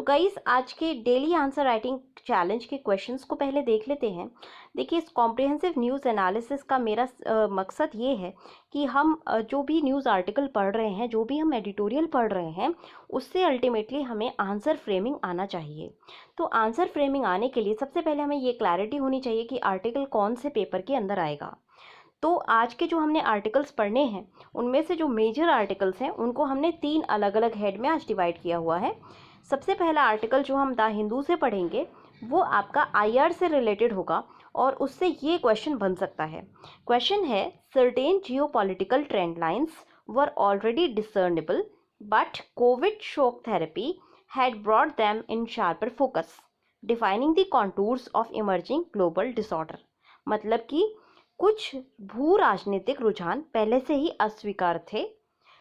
तो गाइस आज के डेली आंसर राइटिंग चैलेंज के क्वेश्चंस को पहले देख लेते हैं। देखिए, इस कॉम्प्रिहेंसिव न्यूज़ एनालिसिस का मेरा मकसद ये है कि हम जो भी न्यूज़ आर्टिकल पढ़ रहे हैं, जो भी हम एडिटोरियल पढ़ रहे हैं, उससे अल्टीमेटली हमें आंसर फ्रेमिंग आना चाहिए। तो आंसर फ्रेमिंग आने के लिए सबसे पहले हमें ये क्लैरिटी होनी चाहिए कि आर्टिकल कौन से पेपर के अंदर आएगा। तो आज के जो हमने आर्टिकल्स पढ़ने हैं, उनमें से जो मेजर आर्टिकल्स हैं उनको हमने 3 अलग अलग हेड में आज डिवाइड किया हुआ है। सबसे पहला आर्टिकल जो हम द हिंदू से पढ़ेंगे वो आपका आईआर से रिलेटेड होगा और उससे ये क्वेश्चन बन सकता है। क्वेश्चन है, certain geopolitical trend lines were already discernible but COVID shock therapy had brought them in sharper focus, defining the contours of emerging global disorder. मतलब कि कुछ भू राजनीतिक रुझान पहले से ही अस्वीकार थे,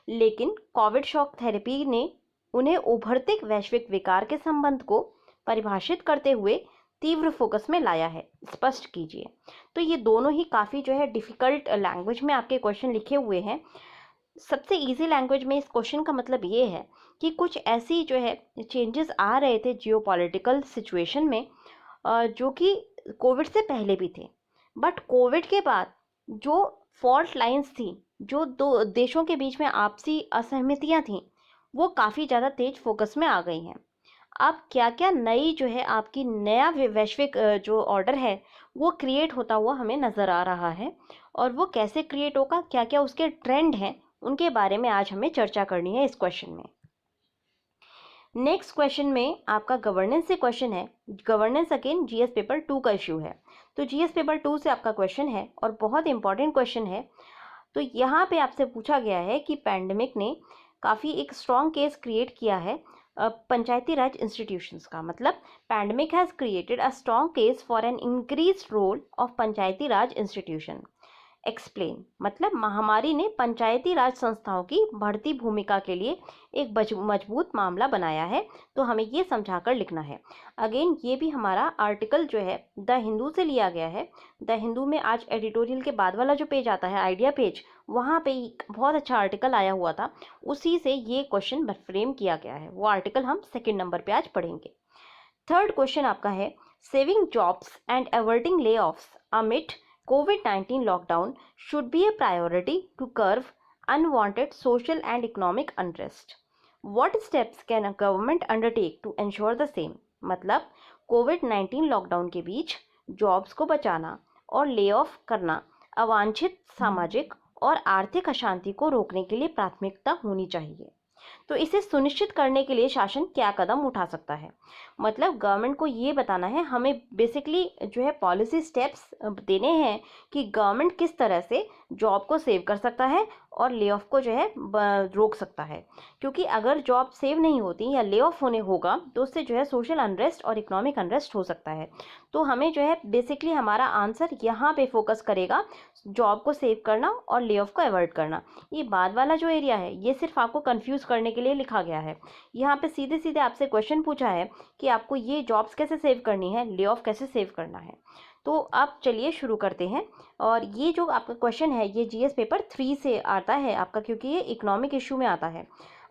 लेकिन कोविड शॉक थेरेपी ने उन्हें उभरते वैश्विक विकार के संबंध को परिभाषित करते हुए तीव्र फोकस में लाया है। स्पष्ट कीजिए। तो ये दोनों ही काफ़ी जो है डिफ़िकल्ट लैंग्वेज में आपके क्वेश्चन लिखे हुए हैं। सबसे इजी लैंग्वेज में इस क्वेश्चन का मतलब ये है कि कुछ ऐसी जो है चेंजेस आ रहे थे जियोपॉलिटिकल सिचुएशन में जो कि कोविड से पहले भी थे, बट कोविड के बाद जो फॉल्ट लाइंस थी, जो दो देशों के बीच में आपसी असहमतियां थीं, वो काफ़ी ज़्यादा तेज फोकस में आ गई हैं। अब क्या क्या नई जो है आपकी नया वैश्विक जो ऑर्डर है वो क्रिएट होता हुआ हमें नज़र आ रहा है, और वो कैसे क्रिएट होगा, क्या क्या उसके ट्रेंड हैं, उनके बारे में आज हमें चर्चा करनी है इस क्वेश्चन में। नेक्स्ट क्वेश्चन में आपका गवर्नेंस से क्वेश्चन है। गवर्नेंस अगेन जीएस पेपर 2 का इश्यू है। तो जीएस पेपर 2 से आपका क्वेश्चन है और बहुत इंपॉर्टेंट क्वेश्चन है। तो यहाँ पे आपसे पूछा गया है कि पैंडेमिक ने काफ़ी एक स्ट्रॉन्ग केस क्रिएट किया है पंचायती राज इंस्टीट्यूशंस का। मतलब pandemic has created a strong case for an increase role of Panchayati Raj institution. Explain. मतलब महामारी ने पंचायती राज संस्थाओं की बढ़ती भूमिका के लिए एक मजबूत मामला बनाया है। तो हमें ये समझाकर लिखना है। अगेन ये भी हमारा आर्टिकल जो है द हिंदू से लिया गया है। द हिंदू में आज एडिटोरियल के बाद वाला जो पेज आता है, आइडिया पेज, वहाँ पे एक बहुत अच्छा आर्टिकल आया हुआ था, उसी से ये क्वेश्चन फ्रेम किया गया है। वो आर्टिकल हम 2nd नंबर पे आज पढ़ेंगे। थर्ड क्वेश्चन आपका है, सेविंग जॉब्स एंड अवर्टिंग ले ऑफ्स अमिट COVID-19 lockdown should be a priority to curb unwanted social and economic unrest. What steps can a government undertake to ensure the same? मतलब COVID-19 lockdown के बीच jobs को बचाना और lay off करना अवांछित सामाजिक और आर्थिक अशांति को रोकने के लिए प्राथमिकता होनी चाहिए। तो इसे सुनिश्चित करने के लिए शासन क्या कदम उठा सकता है? मतलब गवर्नमेंट को ये बताना है, हमें बेसिकली जो है पॉलिसी स्टेप्स देने हैं कि गवर्नमेंट किस तरह से जॉब को सेव कर सकता है और ले ऑफ को जो है रोक सकता है। क्योंकि अगर जॉब सेव नहीं होती या ले ऑफ होने होगा तो उससे जो है सोशल अनरेस्ट और इकोनॉमिक अनरेस्ट हो सकता है। तो हमें जो है बेसिकली हमारा आंसर यहाँ पे फोकस करेगा, जॉब को सेव करना और ले ऑफ को अवॉइड करना। ये बाद वाला जो एरिया है ये सिर्फ आपको कंफ्यूज करने के लिए लिखा गया है। यहाँ पे सीधे सीधे आपसे क्वेश्चन पूछा है कि आपको ये जॉब्स कैसे सेव करनी है, ले ऑफ कैसे सेव करना है। तो अब चलिए शुरू करते हैं। और ये जो आपका क्वेश्चन है ये जीएस पेपर 3 से आता है आपका, क्योंकि ये इकोनॉमिक इशू में आता है।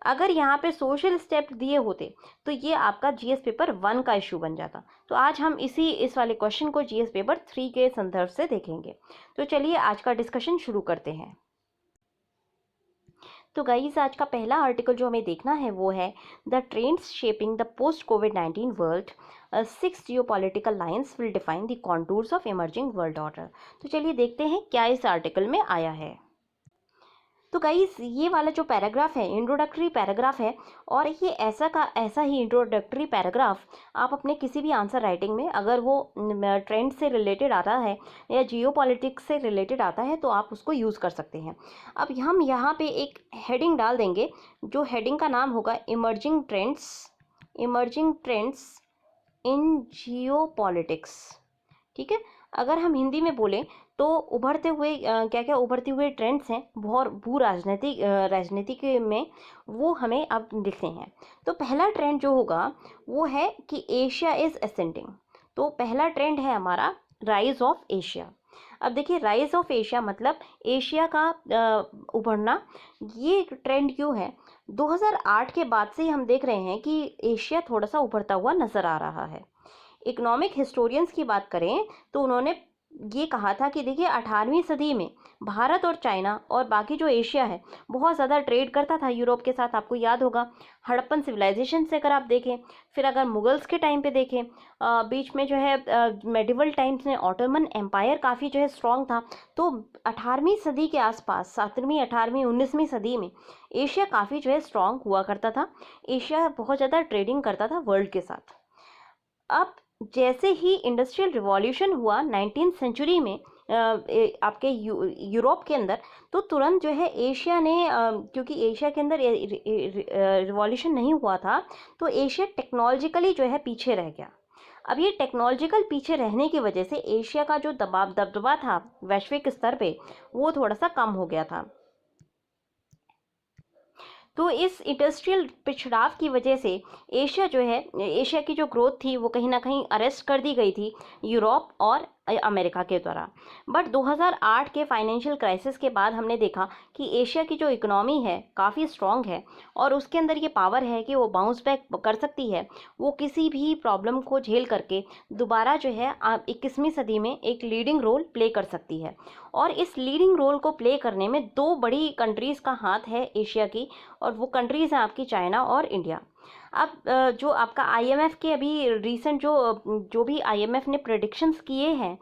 अगर यहाँ पे सोशल स्टेप दिए होते तो ये आपका जीएस पेपर 1 का इशू बन जाता। तो आज हम इस वाले क्वेश्चन को जीएस पेपर 3 के संदर्भ से देखेंगे। तो चलिए आज का डिस्कशन शुरू करते हैं। तो गाइस आज का पहला आर्टिकल जो हमें देखना है वो है the trends shaping the post कोविड-19 world, 6 geopolitical lines will define the contours of emerging world order. तो चलिए देखते हैं क्या इस आर्टिकल में आया है। तो गाइस ये वाला जो पैराग्राफ है इंट्रोडक्टरी पैराग्राफ है, और ये ऐसा ही इंट्रोडक्टरी पैराग्राफ आप अपने किसी भी आंसर राइटिंग में, अगर वो ट्रेंड से रिलेटेड आता है या जियो पॉलिटिक्स से रिलेटेड आता है, तो आप उसको यूज़ कर सकते हैं। अब हम यहाँ पे एक हेडिंग डाल देंगे, जो हेडिंग का नाम होगा emerging trends in Jio politics. ठीक है, अगर हम हिंदी में बोलें तो उभरते हुए क्या क्या उभरते हुए ट्रेंड्स हैं भू राजनीतिक में, वो हमें अब लिखने हैं। तो पहला ट्रेंड जो होगा वो है कि एशिया इज़ असेंडिंग। तो पहला ट्रेंड है हमारा राइज ऑफ एशिया। अब देखिए राइज ऑफ एशिया मतलब एशिया का उभरना। ये ट्रेंड क्यों है? 2008 के बाद से हम देख रहे हैं कि एशिया थोड़ा सा उभरता हुआ नजर आ रहा है। इकोनॉमिक हिस्टोरियंस की बात करें तो उन्होंने ये कहा था कि देखिए 18वीं सदी में भारत और चाइना और बाकी जो एशिया है बहुत ज़्यादा ट्रेड करता था यूरोप के साथ। आपको याद होगा हड़प्पन सिविलाइजेशन से अगर आप देखें, फिर अगर मुगल्स के टाइम पे देखें, बीच में जो है मेडिवल टाइम्स में ऑटोमन एम्पायर काफ़ी जो है स्ट्रांग था। तो 18वीं सदी के आसपास 17वीं 18वीं 19वीं सदी में एशिया काफ़ी जो है स्ट्रांग हुआ करता था। एशिया बहुत ज़्यादा ट्रेडिंग करता था वर्ल्ड के साथ। अब जैसे ही इंडस्ट्रियल रिवॉल्यूशन हुआ 19th सेंचुरी में आपके यूरोप के अंदर, तो तुरंत जो है एशिया ने क्योंकि एशिया के अंदर रिवॉल्यूशन नहीं हुआ था, तो एशिया टेक्नोलॉजिकली जो है पीछे रह गया। अब ये टेक्नोलॉजिकल पीछे रहने की वजह से एशिया का जो दबदबा था वैश्विक स्तर पे, वो थोड़ा सा कम हो गया था। तो इस इंडस्ट्रियल पिछड़ाव की वजह से एशिया जो है, एशिया की जो ग्रोथ थी वो कहीं ना कहीं अरेस्ट कर दी गई थी यूरोप और अमेरिका के द्वारा। बट 2008 के फाइनेंशियल क्राइसिस के बाद हमने देखा कि एशिया की जो इकोनॉमी है काफ़ी स्ट्रॉन्ग है और उसके अंदर ये पावर है कि वो बाउंस बैक कर सकती है। वो किसी भी प्रॉब्लम को झेल करके दोबारा जो है 21वीं सदी में एक लीडिंग रोल प्ले कर सकती है। और इस लीडिंग रोल को प्ले करने में दो बड़ी कंट्रीज़ का हाथ है एशिया की, और वो कंट्रीज़ हैं आपकी चाइना और इंडिया। अब जो आपका आईएमएफ के अभी रिसेंट जो भी आईएमएफ ने प्रेडिक्शंस किए हैं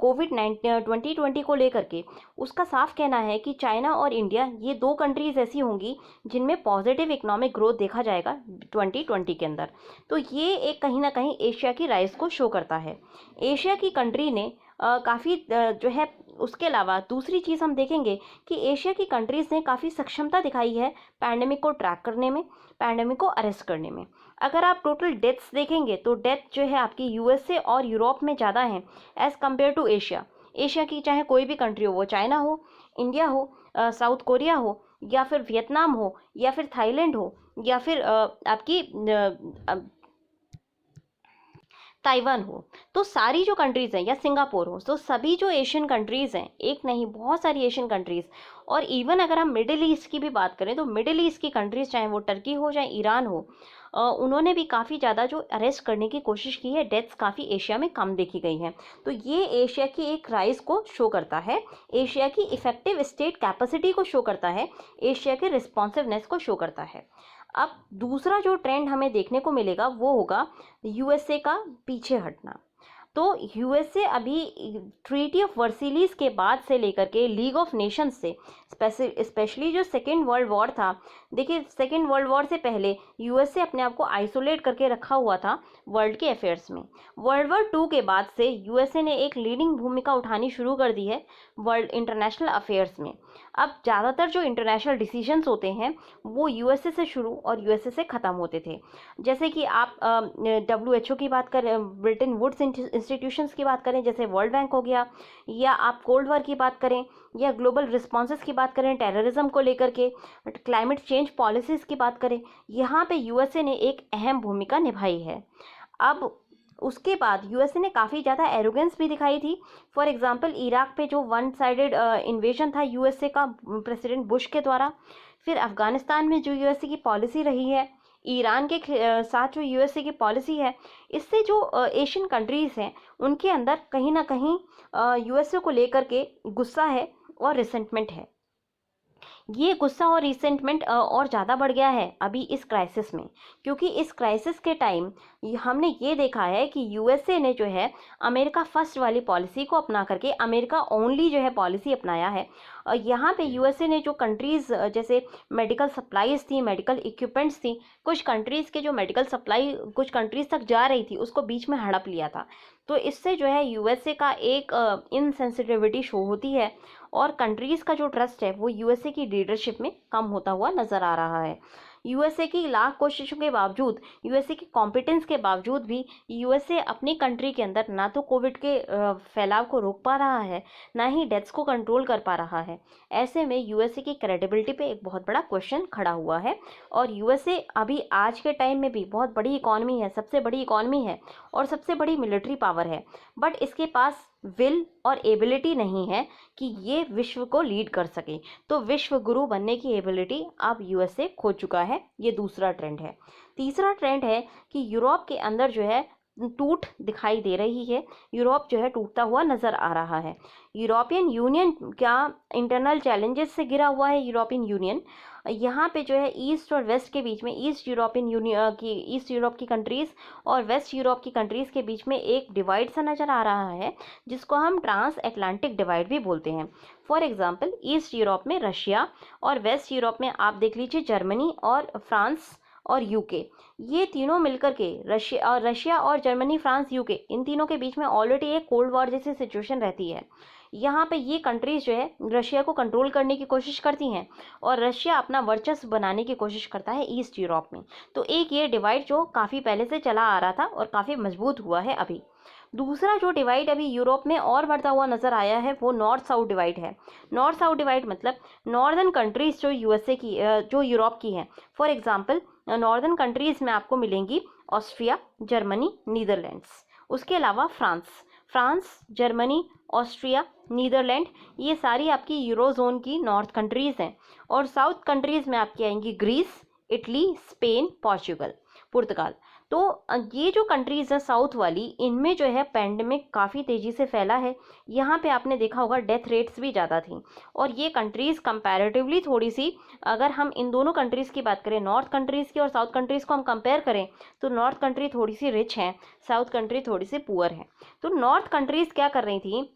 कोविड 2020 को लेकर के, उसका साफ कहना है कि चाइना और इंडिया ये दो कंट्रीज़ ऐसी होंगी जिनमें पॉजिटिव इकोनॉमिक ग्रोथ देखा जाएगा 2020 के अंदर। तो ये एक कहीं ना कहीं एशिया की राइज को शो करता है। एशिया की कंट्री ने काफ़ी जो है, उसके अलावा दूसरी चीज़ हम देखेंगे कि एशिया की कंट्रीज़ ने काफ़ी सक्षमता दिखाई है पैंडेमिक को ट्रैक करने में, पैंडेमिक को अरेस्ट करने में। अगर आप टोटल डेथ्स देखेंगे तो डेथ जो है आपकी यूएसए और यूरोप में ज़्यादा है as compare to Asia. Asia की चाहे कोई भी कंट्री हो, वो चाइना हो, इंडिया हो, साउथ कोरिया हो, या फिर वियतनाम हो, या फिर थाईलैंड हो, या फिर आपकी ताइवान हो, तो सारी जो कंट्रीज़ हैं, या सिंगापुर हो, तो सभी जो एशियन कंट्रीज़ हैं, एक नहीं बहुत सारी एशियन कंट्रीज़। और इवन अगर हम मिडिल ईस्ट की भी बात करें तो मिडिल ईस्ट की कंट्रीज़, चाहे वो टर्की हो चाहे ईरान हो, उन्होंने भी काफ़ी ज़्यादा जो अरेस्ट करने की कोशिश की है। डेथ्स काफ़ी एशिया में कम देखी गई हैं। तो ये एशिया की एक राइज को शो करता है, एशिया की इफ़ेक्टिव स्टेट कैपेसिटी को शो करता है, एशिया के रिस्पॉन्सिवनेस को शो करता है। अब दूसरा जो ट्रेंड हमें देखने को मिलेगा वो होगा यूएसए का पीछे हटना। तो यूएसए अभी ट्रीटी ऑफ वर्सिलीज के बाद से लेकर के लीग ऑफ नेशंस से, स्पेशली जो सेकेंड वर्ल्ड वॉर था, देखिए सेकेंड वर्ल्ड वॉर से पहले यूएसए अपने आप को आइसोलेट करके रखा हुआ था वर्ल्ड के अफेयर्स में। वर्ल्ड वॉर 2 के बाद से यूएसए ने एक लीडिंग भूमिका उठानी शुरू कर दी है वर्ल्ड इंटरनेशनल अफेयर्स में। अब ज़्यादातर जो इंटरनेशनल डिसीजंस होते हैं वो यूएसए से शुरू और यूएसए से ख़त्म होते थे। जैसे कि आप WHO की बात करें, ब्रिटेन वुड्स इंस्टीट्यूशंस की बात करें, जैसे वर्ल्ड बैंक हो गया, या आप कोल्ड वॉर की बात करें, या ग्लोबल रिस्पॉन्सेस की बात करें टेररिज्म को लेकर के, क्लाइमेट चेंज पॉलिसीज़ की बात करें, यहाँ पे यूएसए ने एक अहम भूमिका निभाई है। अब उसके बाद यूएसए ने काफ़ी ज़्यादा एरोगेंस भी दिखाई थी। फॉर एग्जांपल इराक पे जो वन साइडेड इन्वेजन था यूएसए का प्रेसिडेंट बुश के द्वारा, फिर अफ़गानिस्तान में जो यूएसए की पॉलिसी रही है, ईरान के साथ जो यूएसए की पॉलिसी है, इससे जो एशियन कंट्रीज़ हैं उनके अंदर कहीं ना कहीं यूएसए को लेकर के गुस्सा है और रिसेंटमेंट है। ये गुस्सा और रिसेंटमेंट और ज़्यादा बढ़ गया है अभी इस क्राइसिस में, क्योंकि इस क्राइसिस के टाइम हमने ये देखा है कि यूएसए ने जो है अमेरिका फर्स्ट वाली पॉलिसी को अपना करके अमेरिका ओनली जो है पॉलिसी अपनाया है। यहाँ पे यूएसए ने जो कंट्रीज़ जैसे मेडिकल सप्लाईज थी, मेडिकल इक्विपमेंट्स थी, कुछ कंट्रीज़ के जो मेडिकल सप्लाई कुछ कंट्रीज़ तक जा रही थी, उसको बीच में हड़प लिया था। तो इससे जो है यूएसए का एक इनसेंसिटिविटी शो होती है, और कंट्रीज़ का जो ट्रस्ट है वो यूएसए की लीडरशिप में कम होता हुआ नज़र आ रहा है। यूएसए की लाख कोशिशों के बावजूद, यूएसए की कॉम्पिटेंस के बावजूद भी यूएसए अपनी कंट्री के अंदर ना तो कोविड के फैलाव को रोक पा रहा है, ना ही डेथ्स को कंट्रोल कर पा रहा है। ऐसे में यूएसए की क्रेडिबिलिटी पे एक बहुत बड़ा क्वेश्चन खड़ा हुआ है। और यूएसए अभी आज के टाइम में भी बहुत बड़ी इकॉनमी है, सबसे बड़ी इकॉनमी है और सबसे बड़ी मिलिट्री पावर है, बट इसके पास विल और एबिलिटी नहीं है कि ये विश्व को लीड कर सके। तो विश्व गुरु बनने की एबिलिटी अब यूएसए खो चुका है। ये दूसरा ट्रेंड है। तीसरा ट्रेंड है कि यूरोप के अंदर जो है टूट दिखाई दे रही है। यूरोप जो है टूटता हुआ नजर आ रहा है। यूरोपियन यूनियन क्या इंटरनल चैलेंजेस से घिरा हुआ है। यूरोपियन यूनियन यहाँ पे जो है ईस्ट और वेस्ट के बीच में, ईस्ट यूरोपियन यूनियन की, ईस्ट यूरोप की कंट्रीज़ और वेस्ट यूरोप की कंट्रीज़ के बीच में एक डिवाइड सा नज़र आ रहा है, जिसको हम ट्रांस एटलांटिक डिवाइड भी बोलते हैं। फॉर एग्जांपल, ईस्ट यूरोप में रशिया और वेस्ट यूरोप में आप देख लीजिए जर्मनी और फ्रांस और यूके, ये तीनों मिलकर के रशिया और जर्मनी, फ्रांस, यूके, इन तीनों के बीच में ऑलरेडी एक कोल्ड वॉर जैसी सिचुएशन रहती है। यहाँ पे ये कंट्रीज जो है रशिया को कंट्रोल करने की कोशिश करती हैं और रशिया अपना वर्चस्व बनाने की कोशिश करता है ईस्ट यूरोप में। तो एक ये डिवाइड जो काफ़ी पहले से चला आ रहा था और काफ़ी मजबूत हुआ है अभी। दूसरा जो डिवाइड अभी यूरोप में और बढ़ता हुआ नज़र आया है वो नॉर्थ साउथ डिवाइड है। नॉर्थ साउथ डिवाइड मतलब नॉर्दर्न कंट्रीज़ जो यूएसए की, जो यूरोप की हैं। फॉर एग्जांपल, नॉर्दर्न कंट्रीज़ में आपको मिलेंगी ऑस्ट्रिया, जर्मनी, नीदरलैंड्स। उसके अलावा फ्रांस, जर्मनी, ऑस्ट्रिया, नीदरलैंड, ये सारी आपकी यूरोजोन की नॉर्थ कंट्रीज़ हैं। और साउथ कंट्रीज़ में आपकी आएंगी ग्रीस, इटली, स्पेन, पुर्तगाल। तो ये जो कंट्रीज़ हैं साउथ वाली, इनमें जो है पैंडमिक काफ़ी तेज़ी से फैला है। यहाँ पे आपने देखा होगा डेथ रेट्स भी ज़्यादा थी। और ये कंट्रीज़ कंपैरेटिवली थोड़ी सी, अगर हम इन दोनों कंट्रीज़ की बात करें, नॉर्थ कंट्रीज़ की और साउथ कंट्रीज़ को हम कंपेयर करें, तो नॉर्थ कंट्री थोड़ी सी रिच हैं, साउथ कंट्री थोड़ी सी पुअर हैं। तो नॉर्थ कंट्रीज़ क्या कर रही थी,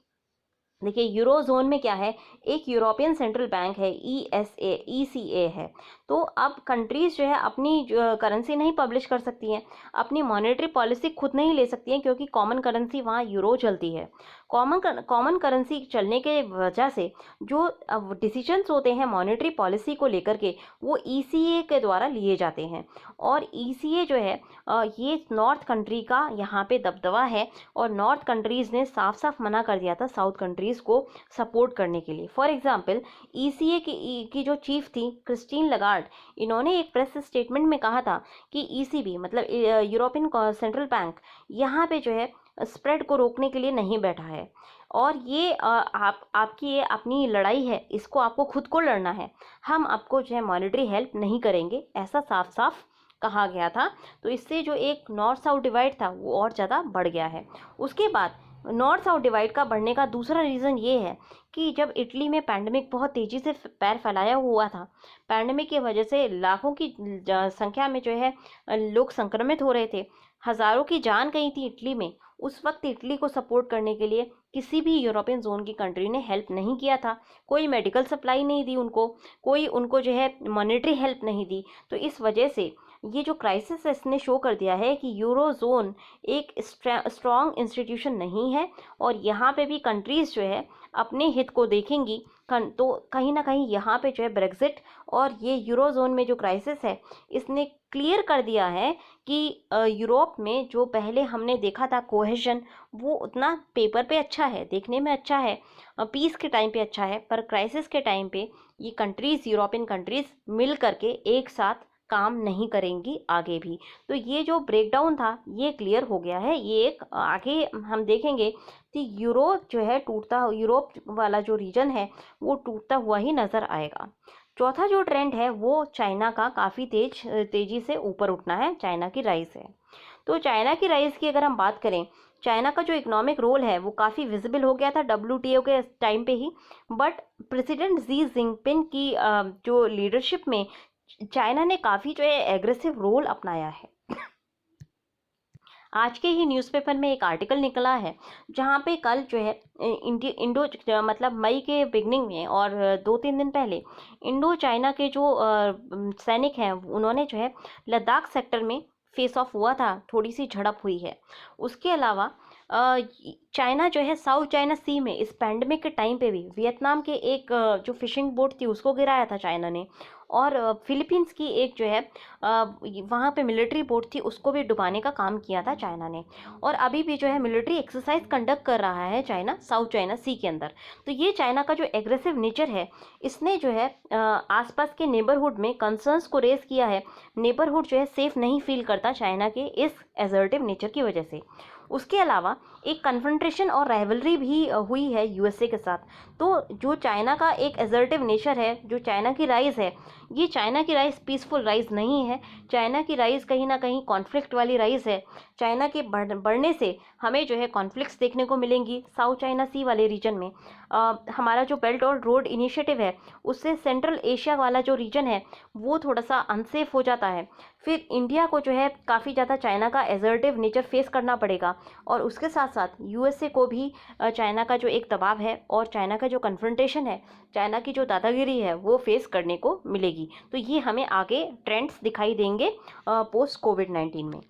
देखिए यूरोजोन में क्या है, एक यूरोपियन सेंट्रल बैंक है, ईसीए है। तो अब कंट्रीज जो है अपनी करेंसी नहीं पब्लिश कर सकती हैं, अपनी मॉनेटरी पॉलिसी खुद नहीं ले सकती हैं, क्योंकि कॉमन करेंसी वहाँ यूरो चलती है। कॉमन करेंसी चलने के वजह से जो डिसीजंस होते हैं मॉनेटरी पॉलिसी को लेकर के, वो ईसीए के द्वारा लिए जाते हैं। और ईसीए जो है ये नॉर्थ कंट्री का यहाँ पे दबदबा है। और नॉर्थ कंट्रीज़ ने साफ साफ मना कर दिया था साउथ कंट्रीज़ को सपोर्ट करने के लिए। फॉर एग्जांपल, ईसीए की जो चीफ थी क्रिस्टीन लगार्ड, इन्होंने एक प्रेस स्टेटमेंट में कहा था कि ईसीबी मतलब यूरोपियन सेंट्रल बैंक यहाँ पे जो है स्प्रेड को रोकने के लिए नहीं बैठा है। और ये आपकी ये अपनी लड़ाई है, इसको आपको खुद को लड़ना है, हम आपको जो है मॉनेटरी हेल्प नहीं करेंगे, ऐसा साफ साफ कहा गया था। तो इससे जो एक नॉर्थ साउथ डिवाइड था वो और ज़्यादा बढ़ गया है। उसके बाद नॉर्थ साउथ डिवाइड का बढ़ने का दूसरा रीज़न ये है कि जब इटली में पैंडमिक बहुत तेज़ी से पैर फैलाया हुआ था, पैंडमिक की वजह से लाखों की संख्या में जो है लोग संक्रमित हो रहे थे, हज़ारों की जान गई थी इटली में। उस वक्त इटली को सपोर्ट करने के लिए किसी भी यूरोपियन जोन की कंट्री ने हेल्प नहीं किया था। कोई मेडिकल सप्लाई नहीं दी उनको, कोई उनको जो है मॉनेटरी हेल्प नहीं दी। तो इस वजह से ये जो क्राइसिस है इसने शो कर दिया है कि यूरो जोन एक स्ट्रॉन्ग इंस्टीट्यूशन नहीं है। और यहाँ पे भी कंट्रीज़ जो है अपने हित को देखेंगी, तो कहीं ना कहीं यहाँ पे जो है ब्रेग्जिट और ये यूरो जोन में जो क्राइसिस है, इसने क्लियर कर दिया है कि यूरोप में जो पहले हमने देखा था कोहेजन, वो उतना पेपर पे अच्छा है, देखने में अच्छा है, पीस के टाइम पे अच्छा है, पर क्राइसिस के टाइम पे ये कंट्रीज़, यूरोपियन कंट्रीज़ मिल करके एक साथ काम नहीं करेंगी आगे भी। तो ये जो ब्रेकडाउन था ये क्लियर हो गया है। ये एक आगे हम देखेंगे कि यूरोप जो है टूटता, यूरोप वाला जो रीजन है वो टूटता हुआ ही नज़र आएगा। चौथा जो ट्रेंड है वो चाइना का काफ़ी तेज़ी से ऊपर उठना है, चाइना की राइज है। तो चाइना की राइज की अगर हम बात करें, चाइना का जो इकोनॉमिक रोल है वो काफ़ी विजिबल हो गया था डब्ल्यूटीओ के टाइम पे ही। बट प्रेसिडेंट जी जिनपिंग की जो लीडरशिप में चाइना ने काफ़ी जो है एग्रेसिव रोल अपनाया है। आज के ही न्यूज़पेपर में एक आर्टिकल निकला है जहाँ पे कल जो है इंडो मतलब मई के बिगनिंग में और 2-3 दिन पहले इंडो चाइना के जो सैनिक हैं उन्होंने जो है लद्दाख सेक्टर में फेस ऑफ हुआ था, थोड़ी सी झड़प हुई है। उसके अलावा चाइना जो है साउथ चाइना सी में इस पैंडमिक के टाइम पे भी वियतनाम के एक जो फिशिंग बोट थी उसको गिराया था चाइना ने। और फिलीपींस की एक जो है वहाँ पे मिलिट्री बोट थी उसको भी डुबाने का काम किया था चाइना ने। और अभी भी जो है मिलिट्री एक्सरसाइज कंडक्ट कर रहा है चाइना साउथ चाइना सी के अंदर। तो ये चाइना का जो एग्रेसिव नेचर है इसने जो है आसपास के नेबरहुड में कंसर्न्स को रेज किया है। नेबरहुड जो है सेफ नहीं फील करता चाइना के इस एजर्टिव नेचर की वजह से। उसके अलावा एक कन्फ्रंटेशन और राइवलरी भी हुई है यूएसए के साथ। तो जो चाइना का एक एसर्टिव नेचर है, जो चाइना की राइज है, ये चाइना की राइज पीसफुल राइज नहीं है। चाइना की राइज कहीं ना कहीं कॉन्फ्लिक्ट वाली राइज है। चाइना के बढ़ने से हमें जो है कॉन्फ्लिक्ट्स देखने को मिलेंगी साउथ चाइना सी वाले रीजन में। हमारा जो बेल्ट और रोड इनिशिएटिव है, उससे सेंट्रल एशिया वाला जो रीजन है वो थोड़ा सा अनसेफ हो जाता है। फिर इंडिया को जो है काफ़ी ज़्यादा चाइना का एसर्टिव नेचर फेस करना पड़ेगा, और उसके साथ साथ यूएसए को भी चाइना का जो एक दबाव है और चाइना का जो कन्फ्रंटेशन है, चाइना की जो दादागिरी है, वो फेस करने को मिलेगी। तो ये हमें आगे ट्रेंड्स दिखाई देंगे पोस्ट कोविड-19 में।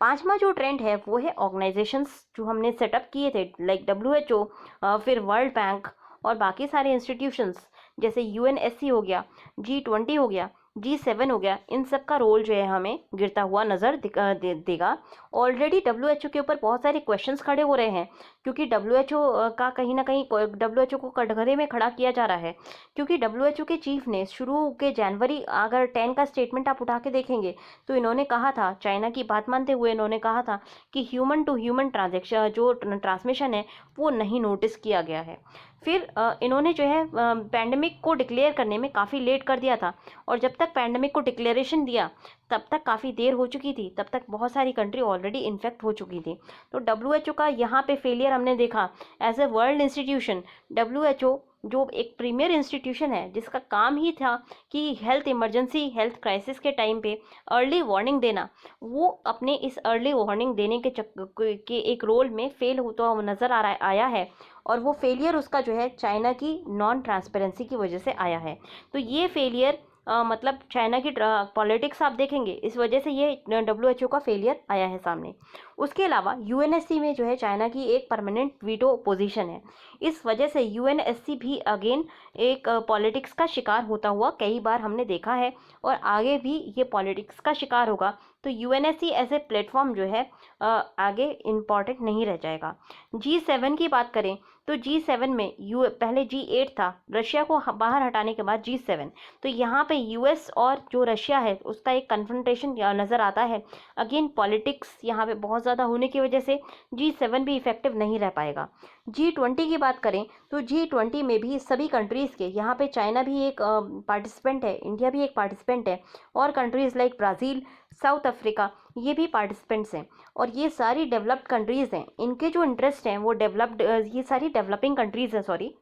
पांचवा जो ट्रेंड है वो है ऑर्गेनाइजेशंस जो हमने सेटअप किए थे, लाइक डब्ल्यूएचओ, फिर वर्ल्ड बैंक और बाकी सारे इंस्टीट्यूशंस, जैसे यूएनएससी हो गया, G20 हो गया, G7 हो गया। इन सब का रोल जो है हमें गिरता हुआ नज़र देगा। ऑलरेडी डब्ल्यूएचओ के ऊपर बहुत सारे क्वेश्चंस खड़े हो रहे हैं, क्योंकि डब्ल्यूएचओ का कहीं ना कहीं डब्ल्यूएचओ को कटघरे में खड़ा किया जा रहा है। क्योंकि डब्ल्यूएचओ के चीफ ने शुरू के जनवरी अगर 10 का स्टेटमेंट आप उठा के देखेंगे तो इन्होंने कहा था, चाइना की बात मानते हुए इन्होंने कहा था कि ह्यूमन टू ह्यूमन ट्रांजेक्शन जो ट्रांसमिशन है वो नहीं नोटिस किया गया है। फिर इन्होंने जो है पैंडमिक को डिक्लेयर करने में काफ़ी लेट कर दिया था, और जब तक पैंडमिक को डिक्लेरेशन दिया तब तक काफ़ी देर हो चुकी थी, तब तक बहुत सारी कंट्री ऑलरेडी इन्फेक्ट हो चुकी थी। तो डब्ल्यूएचओ का यहाँ पे फेलियर हमने देखा। As a world institution WHO जो एक प्रीमियर इंस्टीट्यूशन है, जिसका काम ही था कि हेल्थ इमरजेंसी, हेल्थ क्राइसिस के टाइम पे अर्ली वार्निंग देना, वो अपने इस अर्ली वार्निंग देने के एक रोल में फेल होता हुआ नज़र आया है। और वो फेलियर उसका जो है चाइना की नॉन ट्रांसपेरेंसी की वजह से आया है। तो ये फेलियर मतलब चाइना की पॉलिटिक्स आप देखेंगे, इस वजह से ये डब्ल्यूएचओ का फेलियर आया है सामने। उसके अलावा यूएनएससी में जो है चाइना की एक परमानेंट वीटो पोजीशन है। इस वजह से यूएनएससी भी अगेन एक पॉलिटिक्स का शिकार होता हुआ कई बार हमने देखा है, और आगे भी ये पॉलिटिक्स का शिकार होगा। तो यूएनएससी एज ए प्लेटफॉर्म जो है आगे इम्पॉर्टेंट नहीं रह जाएगा। G7 की बात करें तो G7 में पहले G8 था, रशिया को बाहर हटाने के बाद G7। तो यहाँ पे यूएस और जो रशिया है उसका एक कन्फ्रंटेशन नज़र आता है। अगेन पॉलिटिक्स यहाँ पे बहुत ज़्यादा होने की वजह से G7 भी इफेक्टिव नहीं रह पाएगा। G20 की बात करें तो G20 में भी सभी कंट्रीज़ के, यहाँ पे चाइना भी एक पार्टिसिपेंट है, इंडिया भी एक पार्टिसिपेंट है, और countries like Brazil, south Africa, ये भी पार्टिसिपेंट्स हैं। और ये सारी डेवलप्ड कंट्रीज़ हैं, इनके जो इंटरेस्ट हैं वो डेवलप्ड, ये सारी डेवलपिंग कंट्रीज़ हैं, सॉरी,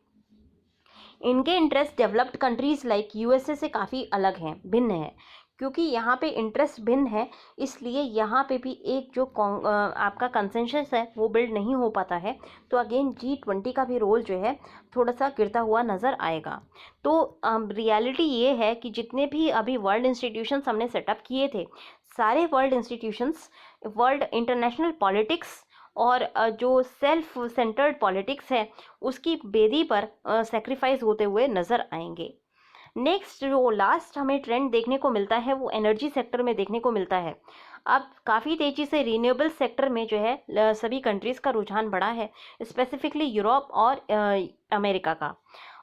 इनके interest developed countries like USA से काफ़ी अलग हैं, भिन्न है। क्योंकि यहाँ पे इंटरेस्ट भिन्न है, इसलिए यहाँ पे भी एक जो आपका कंसेंसस है वो बिल्ड नहीं हो पाता है। तो अगेन G20 का भी रोल जो है थोड़ा सा गिरता हुआ नज़र आएगा। तो रियलिटी ये है कि जितने भी अभी वर्ल्ड इंस्टीट्यूशंस हमने सेटअप किए थे, सारे world institutions world international politics और जो सेल्फ सेंटर्ड पॉलिटिक्स है उसकी बेदी पर सेक्रीफाइस होते हुए नज़र आएंगे। नेक्स्ट जो लास्ट हमें ट्रेंड देखने को मिलता है वो एनर्जी सेक्टर में देखने को मिलता है। अब काफ़ी तेज़ी से रीन्यूएबल सेक्टर में जो है सभी कंट्रीज़ का रुझान बढ़ा है, स्पेसिफिकली यूरोप और अमेरिका का।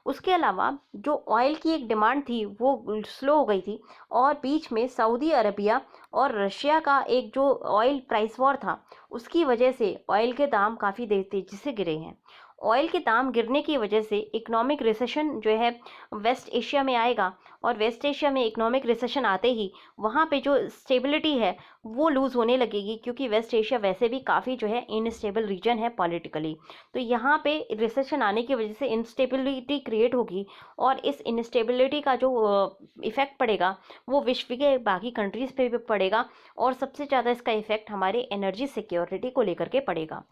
उसके अलावा जो ऑयल की एक डिमांड थी वो स्लो हो गई थी, और बीच में सऊदी अरबिया और रशिया का एक जो ऑयल प्राइस वॉर था उसकी वजह से ऑयल के दाम काफ़ी तेज़ी से गिरे हैं। ऑयल के दाम गिरने की वजह से इकोनॉमिक रिसेशन जो है वेस्ट एशिया में आएगा, और वेस्ट एशिया में इकोनॉमिक रिसेशन आते ही वहाँ पे जो स्टेबिलिटी है वो लूज़ होने लगेगी, क्योंकि वेस्ट एशिया वैसे भी काफ़ी जो है इनस्टेबल रीजन है पॉलिटिकली। तो यहाँ पे रिसेशन आने की वजह से इंस्टेबिलिटी क्रिएट होगी, और इस इंस्टेबिलिटी का जो इफ़ेक्ट पड़ेगा वो विश्व के बाकी कंट्रीज़ पे भी पड़ेगा, और सबसे ज़्यादा इसका इफ़ेक्ट हमारे एनर्जी सिक्योरिटी को लेकर के पड़ेगा।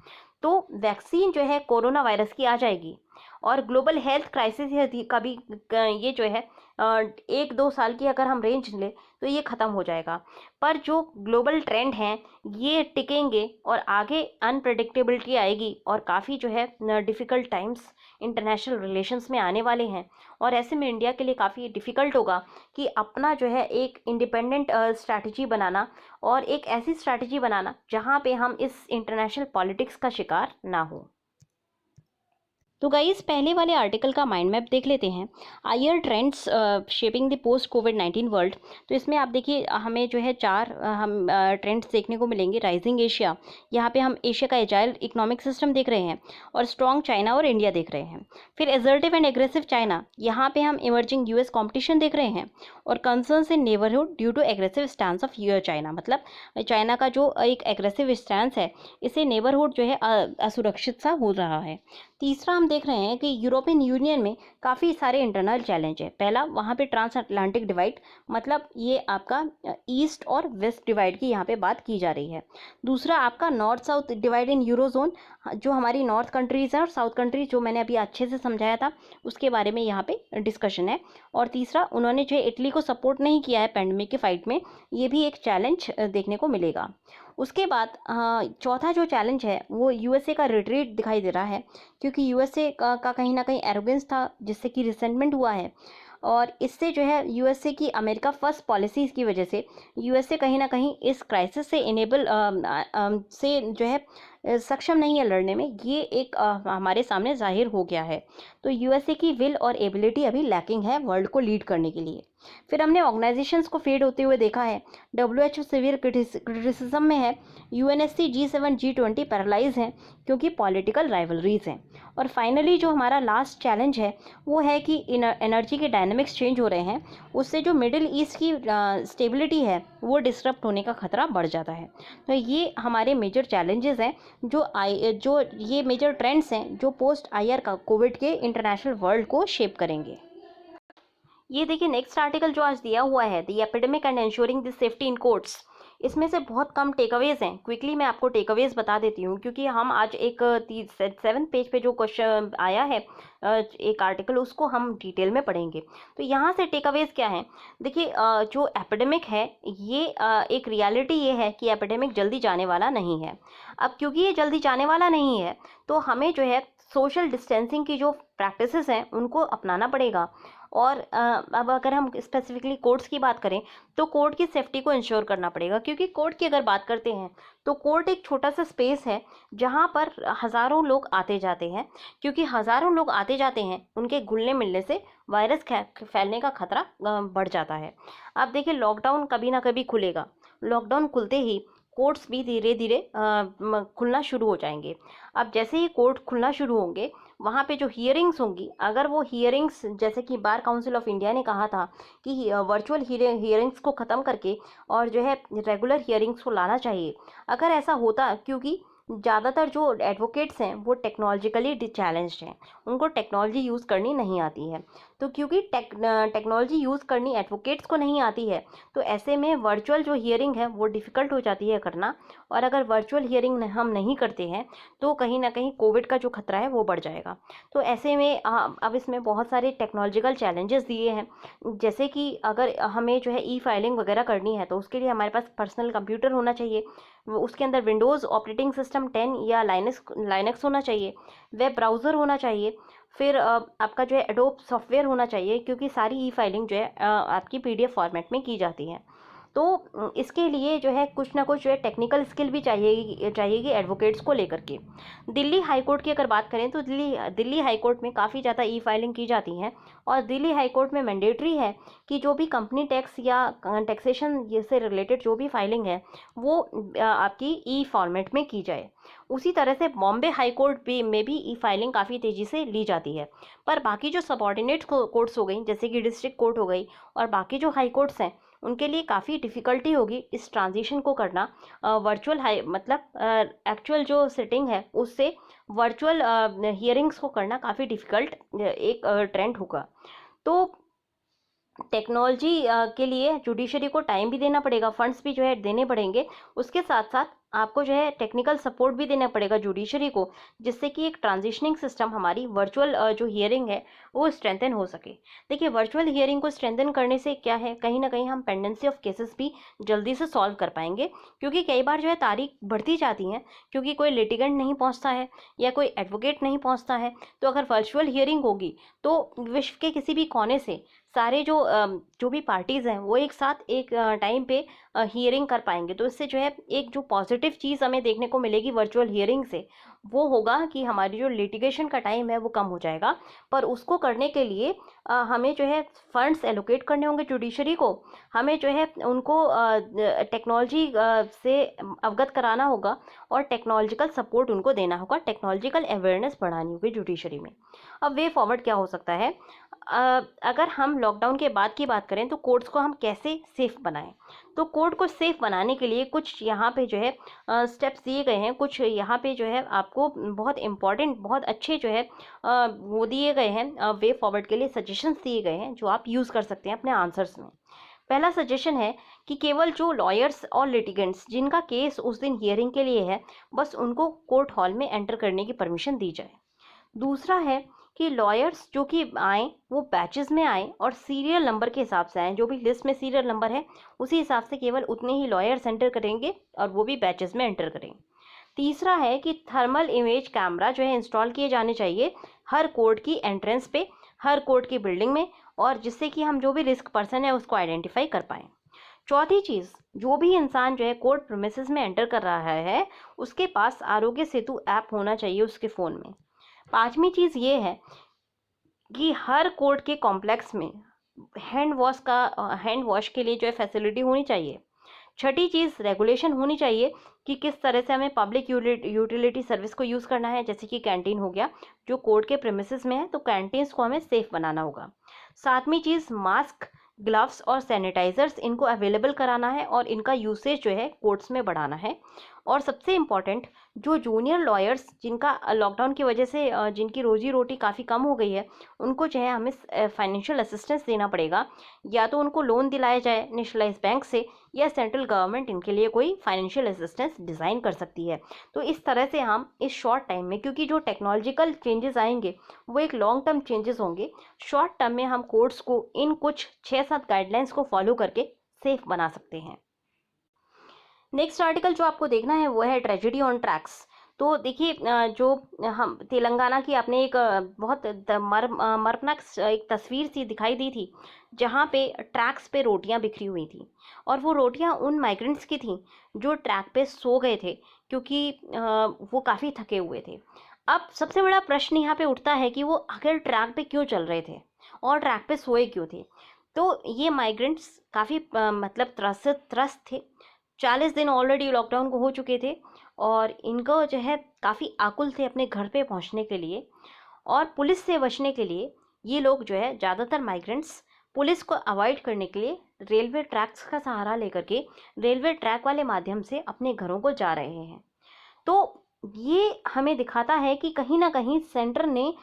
तो वैक्सीन जो है कोरोना वायरस की आ जाएगी, और ग्लोबल हेल्थ क्राइसिस का भी ये जो है 1-2 साल की अगर हम रेंज लें तो ये ख़त्म हो जाएगा। पर जो ग्लोबल ट्रेंड हैं ये टिकेंगे, और आगे अनप्रेडिक्टेबिलिटी आएगी, और काफ़ी जो है डिफ़िकल्ट टाइम्स इंटरनेशनल रिलेशंस में आने वाले हैं। और ऐसे में इंडिया के लिए काफ़ी डिफ़िकल्ट होगा कि अपना जो है एक इंडिपेंडेंट स्ट्रैटेजी बनाना, और एक ऐसी स्ट्रैटेजी बनाना जहाँ पे हम इस इंटरनेशनल पॉलिटिक्स का शिकार ना हो। तो गाइस पहले वाले आर्टिकल का माइंड मैप देख लेते हैं। Are trends shaping the post कोविड-19 वर्ल्ड। तो इसमें आप देखिए हमें जो है चार हम ट्रेंड्स देखने को मिलेंगे। राइजिंग एशिया, यहाँ पे हम एशिया का एजाइल इकोनॉमिक सिस्टम देख रहे हैं, और स्ट्रॉन्ग चाइना और इंडिया देख रहे हैं। फिर एजर्टिव एंड एग्रेसिव चाइना, यहाँ पे हम इमर्जिंग यूएस कॉम्पिटिशन देख रहे हैं, और concerns in neighbourhood due to aggressive stance of China. मतलब चाइना का जो एक एग्रेसिव स्टैंस है, इससे नेबरहुड जो है असुरक्षित सा हो रहा है। तीसरा हम देख रहे हैं कि यूरोपियन यूनियन में काफ़ी सारे इंटरनल चैलेंज है। पहला, वहाँ पे ट्रांस अटलांटिक डिवाइड, मतलब ये आपका ईस्ट और वेस्ट डिवाइड की यहाँ पे बात की जा रही है। दूसरा आपका north south divide in eurozone, जो हमारी नॉर्थ कंट्रीज़ हैं और साउथ कंट्रीज, जो मैंने अभी अच्छे से समझाया था, उसके बारे में यहाँ पे डिस्कशन है। और तीसरा, उन्होंने जो इटली को सपोर्ट नहीं किया है पैंडेमिक के फाइट में, ये भी एक चैलेंज देखने को मिलेगा। उसके बाद चौथा जो चैलेंज है वो यूएसए का रिट्रीट दिखाई दे रहा है, क्योंकि यूएसए का कहीं ना कहीं एरोगेंस था, जिससे कि रिसेंटमेंट हुआ है। और इससे जो है यूएसए की अमेरिका फर्स्ट पॉलिसीज़ की वजह से यूएसए कहीं ना कहीं इस क्राइसिस से से जो है सक्षम नहीं है लड़ने में। ये एक हमारे सामने जाहिर हो गया है। तो यूएसए की विल और एबिलिटी अभी लैकिंग है वर्ल्ड को लीड करने के लिए। फिर हमने ऑर्गेनाइजेशंस को फेड होते हुए देखा है। डब्ल्यूएचओ सिवियर क्रिटिसिज्म में है। यूएनएससी, G7, G20 पैरालाइज हैं क्योंकि पॉलिटिकल राइवलरीज हैं। और फाइनली जो हमारा लास्ट चैलेंज है वो है कि एनर्जी के डायनेमिक्स चेंज हो रहे हैं, उससे जो मिडिल ईस्ट की स्टेबिलिटी है वो डिस्टर्ब होने का खतरा बढ़ जाता है। तो ये हमारे मेजर चैलेंजेस हैं, जो ये मेजर ट्रेंड्स हैं जो पोस्ट आईआर का कोविड के इंटरनेशनल वर्ल्ड को शेप करेंगे। ये देखिए नेक्स्ट आर्टिकल जो आज दिया हुआ है, the epidemic and ensuring the safety in courts. इसमें से बहुत कम टेकअवेज हैं। क्विकली मैं आपको टेकअवेज बता देती हूँ, क्योंकि हम आज एक 7 पेज पे जो क्वेश्चन आया है एक आर्टिकल, उसको हम डिटेल में पढ़ेंगे। तो यहाँ से टेकअवेज क्या है, देखिए जो एपिडेमिक है ये एक रियलिटी ये है कि एपिडेमिक जल्दी जाने वाला नहीं है। अब क्योंकि ये जल्दी जाने वाला नहीं है, तो हमें जो है सोशल डिस्टेंसिंग की जो प्रैक्टिसेस हैं उनको अपनाना पड़ेगा। और अब अगर हम स्पेसिफिकली कोर्ट्स की बात करें, तो कोर्ट की सेफ्टी को इंश्योर करना पड़ेगा, क्योंकि कोर्ट की अगर बात करते हैं तो कोर्ट एक छोटा सा स्पेस है जहाँ पर हज़ारों लोग आते जाते हैं। क्योंकि हज़ारों लोग आते जाते हैं, उनके घुलने मिलने से वायरस फैलने का खतरा बढ़ जाता है। अब देखिए लॉकडाउन कभी ना कभी खुलेगा। लॉकडाउन खुलते ही कोर्ट्स भी धीरे धीरे खुलना शुरू हो जाएंगे। अब जैसे ही कोर्ट खुलना शुरू होंगे, वहाँ पे जो हियरिंग्स होंगी, अगर वो हियरिंग्स जैसे कि बार काउंसिल ऑफ इंडिया ने कहा था कि वर्चुअल हियरिंग्स को ख़त्म करके और जो है रेगुलर हियरिंग्स को लाना चाहिए, अगर ऐसा होता, क्योंकि ज़्यादातर जो एडवोकेट्स हैं वो टेक्नोलॉजिकली चैलेंज्ड हैं, उनको टेक्नोलॉजी यूज़ करनी नहीं आती है। तो क्योंकि टेक्नोलॉजी यूज़ करनी एडवोकेट्स को नहीं आती है, तो ऐसे में वर्चुअल जो हियरिंग है वो डिफ़िकल्ट हो जाती है करना। और अगर वर्चुअल हियरिंग हम नहीं करते हैं तो कहीं ना कहीं कोविड का जो खतरा है वो बढ़ जाएगा। तो ऐसे में अब इसमें बहुत सारे टेक्नोलॉजिकल चैलेंजेस दिए हैं। जैसे कि अगर हमें जो है ई फाइलिंग वगैरह करनी है, तो उसके लिए हमारे पास पर्सनल कंप्यूटर होना चाहिए, उसके अंदर विंडोज़ ऑपरेटिंग सिस्टम 10 या लाइनक्स होना चाहिए, वेब ब्राउज़र होना चाहिए, फिर आपका जो है एडोब सॉफ्टवेयर होना चाहिए, क्योंकि सारी ई फाइलिंग जो है आपकी पीडीएफ फॉर्मेट में की जाती है। तो इसके लिए जो है कुछ ना कुछ जो है टेक्निकल स्किल भी चाहिएगी एडवोकेट्स को लेकर के। दिल्ली हाई कोर्ट की अगर बात करें तो दिल्ली हाई कोर्ट में काफ़ी ज़्यादा ई फाइलिंग की जाती है, और दिल्ली हाई कोर्ट में मैंडेटरी है कि जो भी कंपनी टैक्स या टैक्सेशन से रिलेटेड जो भी फाइलिंग है वो आपकी ई फॉर्मेट में की जाए। उसी तरह से बॉम्बे हाई कोर्ट भी में भी ई फाइलिंग काफ़ी तेज़ी से ली जाती है। पर बाकी जो सबॉर्डिनेट कोर्ट्स हो गई, जैसे कि डिस्ट्रिक्ट कोर्ट हो गई, और बाकी जो हाई कोर्ट्स हैं, उनके लिए काफ़ी डिफ़िकल्टी होगी इस ट्रांजिशन को करना। वर्चुअल हाई मतलब एक्चुअल जो सिटिंग है उससे वर्चुअल हियरिंग्स को करना काफ़ी डिफ़िकल्ट एक ट्रेंड होगा। तो टेक्नोलॉजी के लिए जुडिशरी को टाइम भी देना पड़ेगा, फंड्स भी जो है देने पड़ेंगे। उसके साथ साथ आपको जो है टेक्निकल सपोर्ट भी देना पड़ेगा जुडिशरी को, जिससे कि एक ट्रांजिशनिंग सिस्टम हमारी वर्चुअल जो हियरिंग है वो स्ट्रेंथन हो सके। देखिए वर्चुअल हियरिंग को स्ट्रेंथन करने से क्या है, कहीं ना कहीं हम पेंडेंसी ऑफ केसेस भी जल्दी से सॉल्व कर पाएंगे, क्योंकि कई बार जो है तारीख बढ़ती जाती हैं, क्योंकि कोई लिटिगेंट नहीं पहुंचता है या कोई एडवोकेट नहीं पहुंचता है। तो अगर वर्चुअल हियरिंग होगी तो विश्व के किसी भी कोने से सारे जो भी पार्टीज़ हैं वो एक साथ एक टाइम पे हियरिंग कर पाएंगे। तो इससे जो है एक जो पॉजिटिव पॉजिटिव चीज़ हमें देखने को मिलेगी वर्चुअल हियरिंग से, वो होगा कि हमारी जो लिटिगेशन का टाइम है वो कम हो जाएगा। पर उसको करने के लिए हमें जो है फंड्स एलोकेट करने होंगे जुडिशरी को, हमें जो है उनको टेक्नोलॉजी से अवगत कराना होगा और टेक्नोलॉजिकल सपोर्ट उनको देना होगा, टेक्नोलॉजिकल अवेयरनेस बढ़ानी होगी जुडिशरी में। अब वे फॉरवर्ड क्या हो सकता है, अगर हम लॉकडाउन के बाद की बात करें तो कोर्ट्स को हम कैसे सेफ बनाएं, तो कोर्ट को सेफ बनाने के लिए कुछ यहाँ पे जो है स्टेप्स दिए गए हैं, कुछ यहाँ पे जो है आपको बहुत इंपॉर्टेंट, बहुत अच्छे जो है वो दिए गए हैं, वे फॉरवर्ड के लिए सजेशंस दिए गए हैं जो आप यूज़ कर सकते हैं अपने आंसर्स में। पहला सजेशन है कि केवल जो लॉयर्स और लिटिगेंट्स जिनका केस उस दिन हियरिंग के लिए है, बस उनको कोर्ट हॉल में एंटर करने की परमिशन दी जाए। दूसरा है कि लॉयर्स जो कि आए वो बैचेस में आए और सीरियल नंबर के हिसाब से आए, जो भी लिस्ट में सीरियल नंबर है उसी हिसाब से केवल उतने ही लॉयर्स एंटर करेंगे और वो भी बैचेस में एंटर करेंगे। तीसरा है कि थर्मल इमेज कैमरा जो है इंस्टॉल किए जाने चाहिए हर कोर्ट की एंट्रेंस पे, हर कोर्ट की बिल्डिंग में, और जिससे कि हम जो भी रिस्क पर्सन है उसको आइडेंटिफाई कर पाएँ। चौथी चीज़, जो भी इंसान जो है कोर्ट प्रीमिसेस में एंटर कर रहा है उसके पास आरोग्य सेतु ऐप होना चाहिए उसके फ़ोन में। पांचवी चीज़ ये है कि हर कोर्ट के कॉम्प्लेक्स में हैंड वॉश के लिए जो है फैसिलिटी होनी चाहिए। छठी चीज़, रेगुलेशन होनी चाहिए कि किस तरह से हमें पब्लिक यूटिलिटी सर्विस को यूज़ करना है, जैसे कि कैंटीन हो गया, जो कोर्ट के प्रेमिसेस में है तो कैंटीन्स को हमें सेफ बनाना होगा। सातवीं चीज़, मास्क, ग्लव्स और सैनिटाइजर्स इनको अवेलेबल कराना है और इनका यूसेज जो है कोर्ट्स में बढ़ाना है। और सबसे इम्पॉर्टेंट, जो जूनियर लॉयर्स जिनका लॉकडाउन की वजह से जिनकी रोजी रोटी काफ़ी कम हो गई है, उनको जो है हमें फाइनेंशियल असिस्टेंस देना पड़ेगा, या तो उनको लोन दिलाया जाए नेशनलाइज बैंक से, या सेंट्रल गवर्नमेंट इनके लिए कोई फाइनेंशियल असिस्टेंस डिज़ाइन कर सकती है। तो इस तरह से हम इस शॉर्ट टाइम में, क्योंकि जो टेक्नोलॉजिकल चेंजेस आएंगे वो एक लॉन्ग टर्म चेंजेस होंगे, शॉर्ट टर्म में हम कोर्ट्स को इन कुछ 6-7 गाइडलाइंस को फॉलो करके सेफ बना सकते हैं। नेक्स्ट आर्टिकल जो आपको देखना है वो है ट्रेजेडी ऑन ट्रैक्स। तो देखिए, जो हम तेलंगाना की आपने एक बहुत मर्मनाक एक तस्वीर सी दिखाई दी थी, जहाँ पे ट्रैक्स पे रोटियां बिखरी हुई थी, और वो रोटियां उन माइग्रेंट्स की थी जो ट्रैक पे सो गए थे, क्योंकि वो काफ़ी थके हुए थे। अब सबसे बड़ा प्रश्न यहाँ पे उठता है कि वो आखिर ट्रैक पे क्यों चल रहे थे और ट्रैक पे सोए क्यों थे। तो ये माइग्रेंट्स काफ़ी मतलब त्रस्त थे, 40 दिन ऑलरेडी लॉकडाउन को हो चुके थे, और इनको जो है काफ़ी आकुल थे अपने घर पे पहुंचने के लिए, और पुलिस से बचने के लिए ये लोग जो है ज़्यादातर माइग्रेंट्स पुलिस को अवॉइड करने के लिए रेलवे ट्रैक्स का सहारा लेकर के रेलवे ट्रैक वाले माध्यम से अपने घरों को जा रहे हैं। तो ये हमें दिखाता है कि कहीं ना कहीं सेंटर ने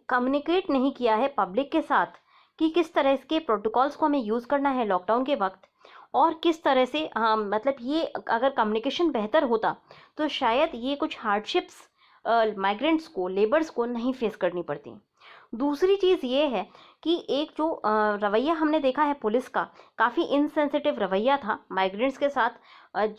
कम्युनिकेट नहीं किया है पब्लिक के साथ कि किस तरह के प्रोटोकॉल्स को हमें यूज़ करना है लॉकडाउन के वक्त, और किस तरह से मतलब ये अगर कम्युनिकेशन बेहतर होता तो शायद ये कुछ हार्डशिप्स माइग्रेंट्स को, लेबर्स को नहीं फेस करनी पड़ती। दूसरी चीज़ ये है कि एक जो रवैया हमने देखा है पुलिस का, काफ़ी इनसेंसिटिव रवैया था माइग्रेंट्स के साथ।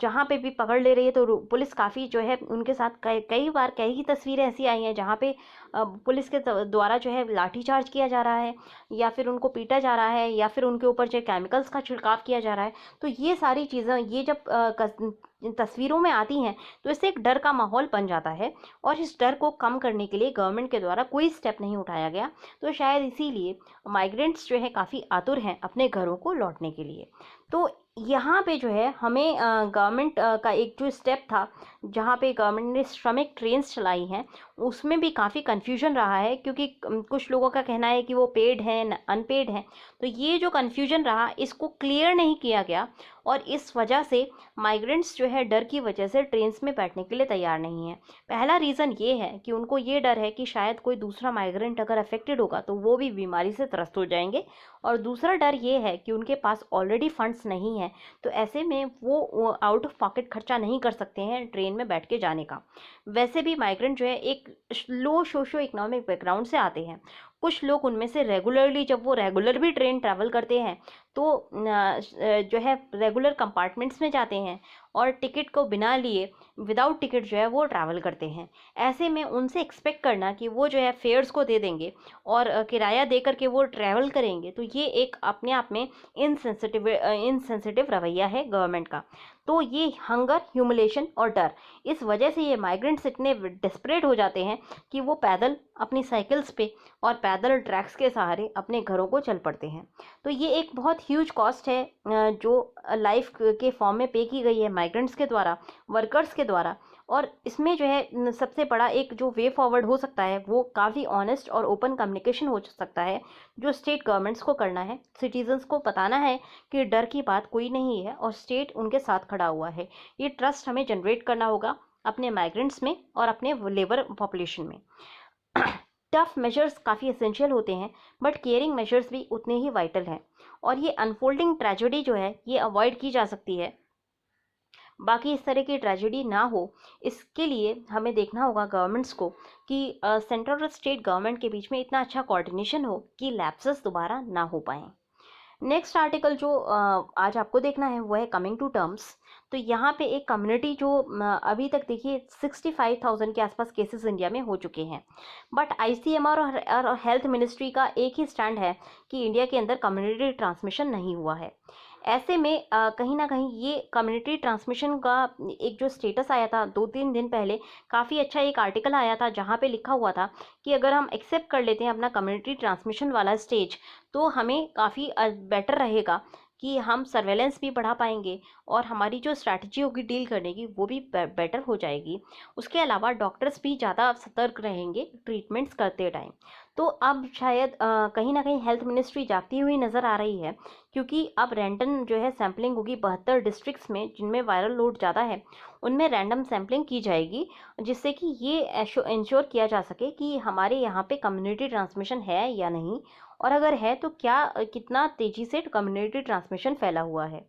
जहाँ पे भी पकड़ ले रही है तो पुलिस काफ़ी जो है उनके साथ कई बार कई ही तस्वीरें ऐसी आई हैं जहाँ पे पुलिस के द्वारा जो है लाठीचार्ज किया जा रहा है, या फिर उनको पीटा जा रहा है, या फिर उनके ऊपर जो है केमिकल्स का छिड़काव किया जा रहा है। तो ये सारी चीज़ें ये जब तस्वीरों में आती हैं तो इससे एक डर का माहौल बन जाता है, और इस डर को कम करने के लिए गवर्नमेंट के द्वारा कोई स्टेप नहीं उठाया गया। तो शायद इसीलिए माइग्रेंट्स जो है काफ़ी आतुर हैं अपने घरों को लौटने के लिए। तो यहाँ पे जो है हमें गवर्नमेंट का एक जो स्टेप था, जहाँ पे गवर्नमेंट ने श्रमिक ट्रेन्स चलाई हैं, उसमें भी काफ़ी कन्फ्यूजन रहा है, क्योंकि कुछ लोगों का कहना है कि वो पेड हैं, अनपेड हैं। तो ये जो कन्फ्यूजन रहा इसको क्लियर नहीं किया गया, और इस वजह से माइग्रेंट्स जो है डर की वजह से ट्रेन्स में बैठने के लिए तैयार नहीं है। पहला रीज़न ये है कि उनको ये डर है कि शायद कोई दूसरा माइग्रेंट अगर अफेक्टेड होगा तो वो भी बीमारी से त्रस्त हो जाएंगे, और दूसरा डर ये है कि उनके पास ऑलरेडी फंड्स नहीं है, तो ऐसे में वो आउट ऑफ पॉकेट खर्चा नहीं कर सकते हैं ट्रेन में बैठ के जाने का। वैसे भी माइग्रेंट जो है एक लो सोशो इकोनॉमिक बैकग्राउंड से आते हैं। कुछ लोग उनमें से रेगुलरली, जब वो रेगुलर भी ट्रेन ट्रैवल करते हैं तो जो है रेगुलर कंपार्टमेंट्स में जाते हैं, और टिकट को बिना लिए विदाउट टिकट जो है वो ट्रैवल करते हैं। ऐसे में उनसे एक्सपेक्ट करना कि वो जो है फेयर्स को दे देंगे और किराया दे करके वो ट्रैवल करेंगे, तो ये एक अपने आप में इनसेंसिटिव रवैया है गवर्नमेंट का। तो ये हंगर, ह्यूमिलेशन और डर, इस वजह से ये माइग्रेंट्स इतने डिस्परेट हो जाते हैं कि वो पैदल अपनी साइकिल्स पे और पैदल ट्रैक्स के सहारे अपने घरों को चल पड़ते हैं। तो ये एक बहुत ह्यूज कॉस्ट है जो लाइफ के फॉर्म में पे की गई है माइग्रेंट्स के द्वारा, वर्कर्स के द्वारा। और इसमें जो है सबसे बड़ा एक जो वे फॉरवर्ड हो सकता है वो काफ़ी ऑनेस्ट और ओपन कम्युनिकेशन हो सकता है, जो स्टेट गवर्नमेंट्स को करना है। सिटीजन्स को बताना है कि डर की बात कोई नहीं है और स्टेट उनके साथ खड़ा हुआ है। ये ट्रस्ट हमें जनरेट करना होगा अपने माइग्रेंट्स में और अपने लेबर पॉपुलेशन में। टफ मेजर्स काफ़ी एसेंशियल होते हैं, बट केयरिंग मेजर्स भी उतने ही वाइटल हैं, और ये अनफोल्डिंग ट्रेजेडी जो है ये अवॉइड की जा सकती है। बाकी इस तरह की ट्रेजेडी ना हो, इसके लिए हमें देखना होगा गवर्नमेंट्स को कि सेंट्रल और स्टेट गवर्नमेंट के बीच में इतना अच्छा कोऑर्डिनेशन हो कि लैप्सेस दोबारा ना हो पाएँ। नेक्स्ट आर्टिकल जो आज आपको देखना है वो है कमिंग टू टर्म्स। तो यहाँ पे एक कम्युनिटी जो अभी तक देखिए 65,000 के आसपास केसेस इंडिया में हो चुके हैं, बट आईसीएमआर और हेल्थ मिनिस्ट्री का एक ही स्टैंड है कि इंडिया के अंदर कम्युनिटी ट्रांसमिशन नहीं हुआ है। ऐसे में कहीं ना कहीं ये कम्युनिटी ट्रांसमिशन का एक जो स्टेटस आया था 2-3 दिन पहले, काफ़ी अच्छा एक आर्टिकल आया था जहाँ पे लिखा हुआ था कि अगर हम एक्सेप्ट कर लेते हैं अपना कम्युनिटी ट्रांसमिशन वाला स्टेज, तो हमें काफ़ी बेटर रहेगा कि हम सर्वेलेंस भी बढ़ा पाएंगे और हमारी जो स्ट्रैटेजी होगी डील करने की वो भी बेटर हो जाएगी। उसके अलावा डॉक्टर्स भी ज़्यादा सतर्क रहेंगे ट्रीटमेंट्स करते टाइम। तो अब शायद कहीं ना कहीं हेल्थ मिनिस्ट्री जागती हुई नज़र आ रही है, क्योंकि अब रैंडम जो है सैम्पलिंग होगी 72 डिस्ट्रिक्ट्स में जिनमें वायरल लोड ज़्यादा है, उनमें रैंडम सैम्पलिंग की जाएगी, जिससे कि ये इंश्योर किया जा सके कि हमारे यहाँ पे कम्युनिटी ट्रांसमिशन है या नहीं, और अगर है तो क्या कितना तेज़ी से कम्युनिटी ट्रांसमिशन फैला हुआ है।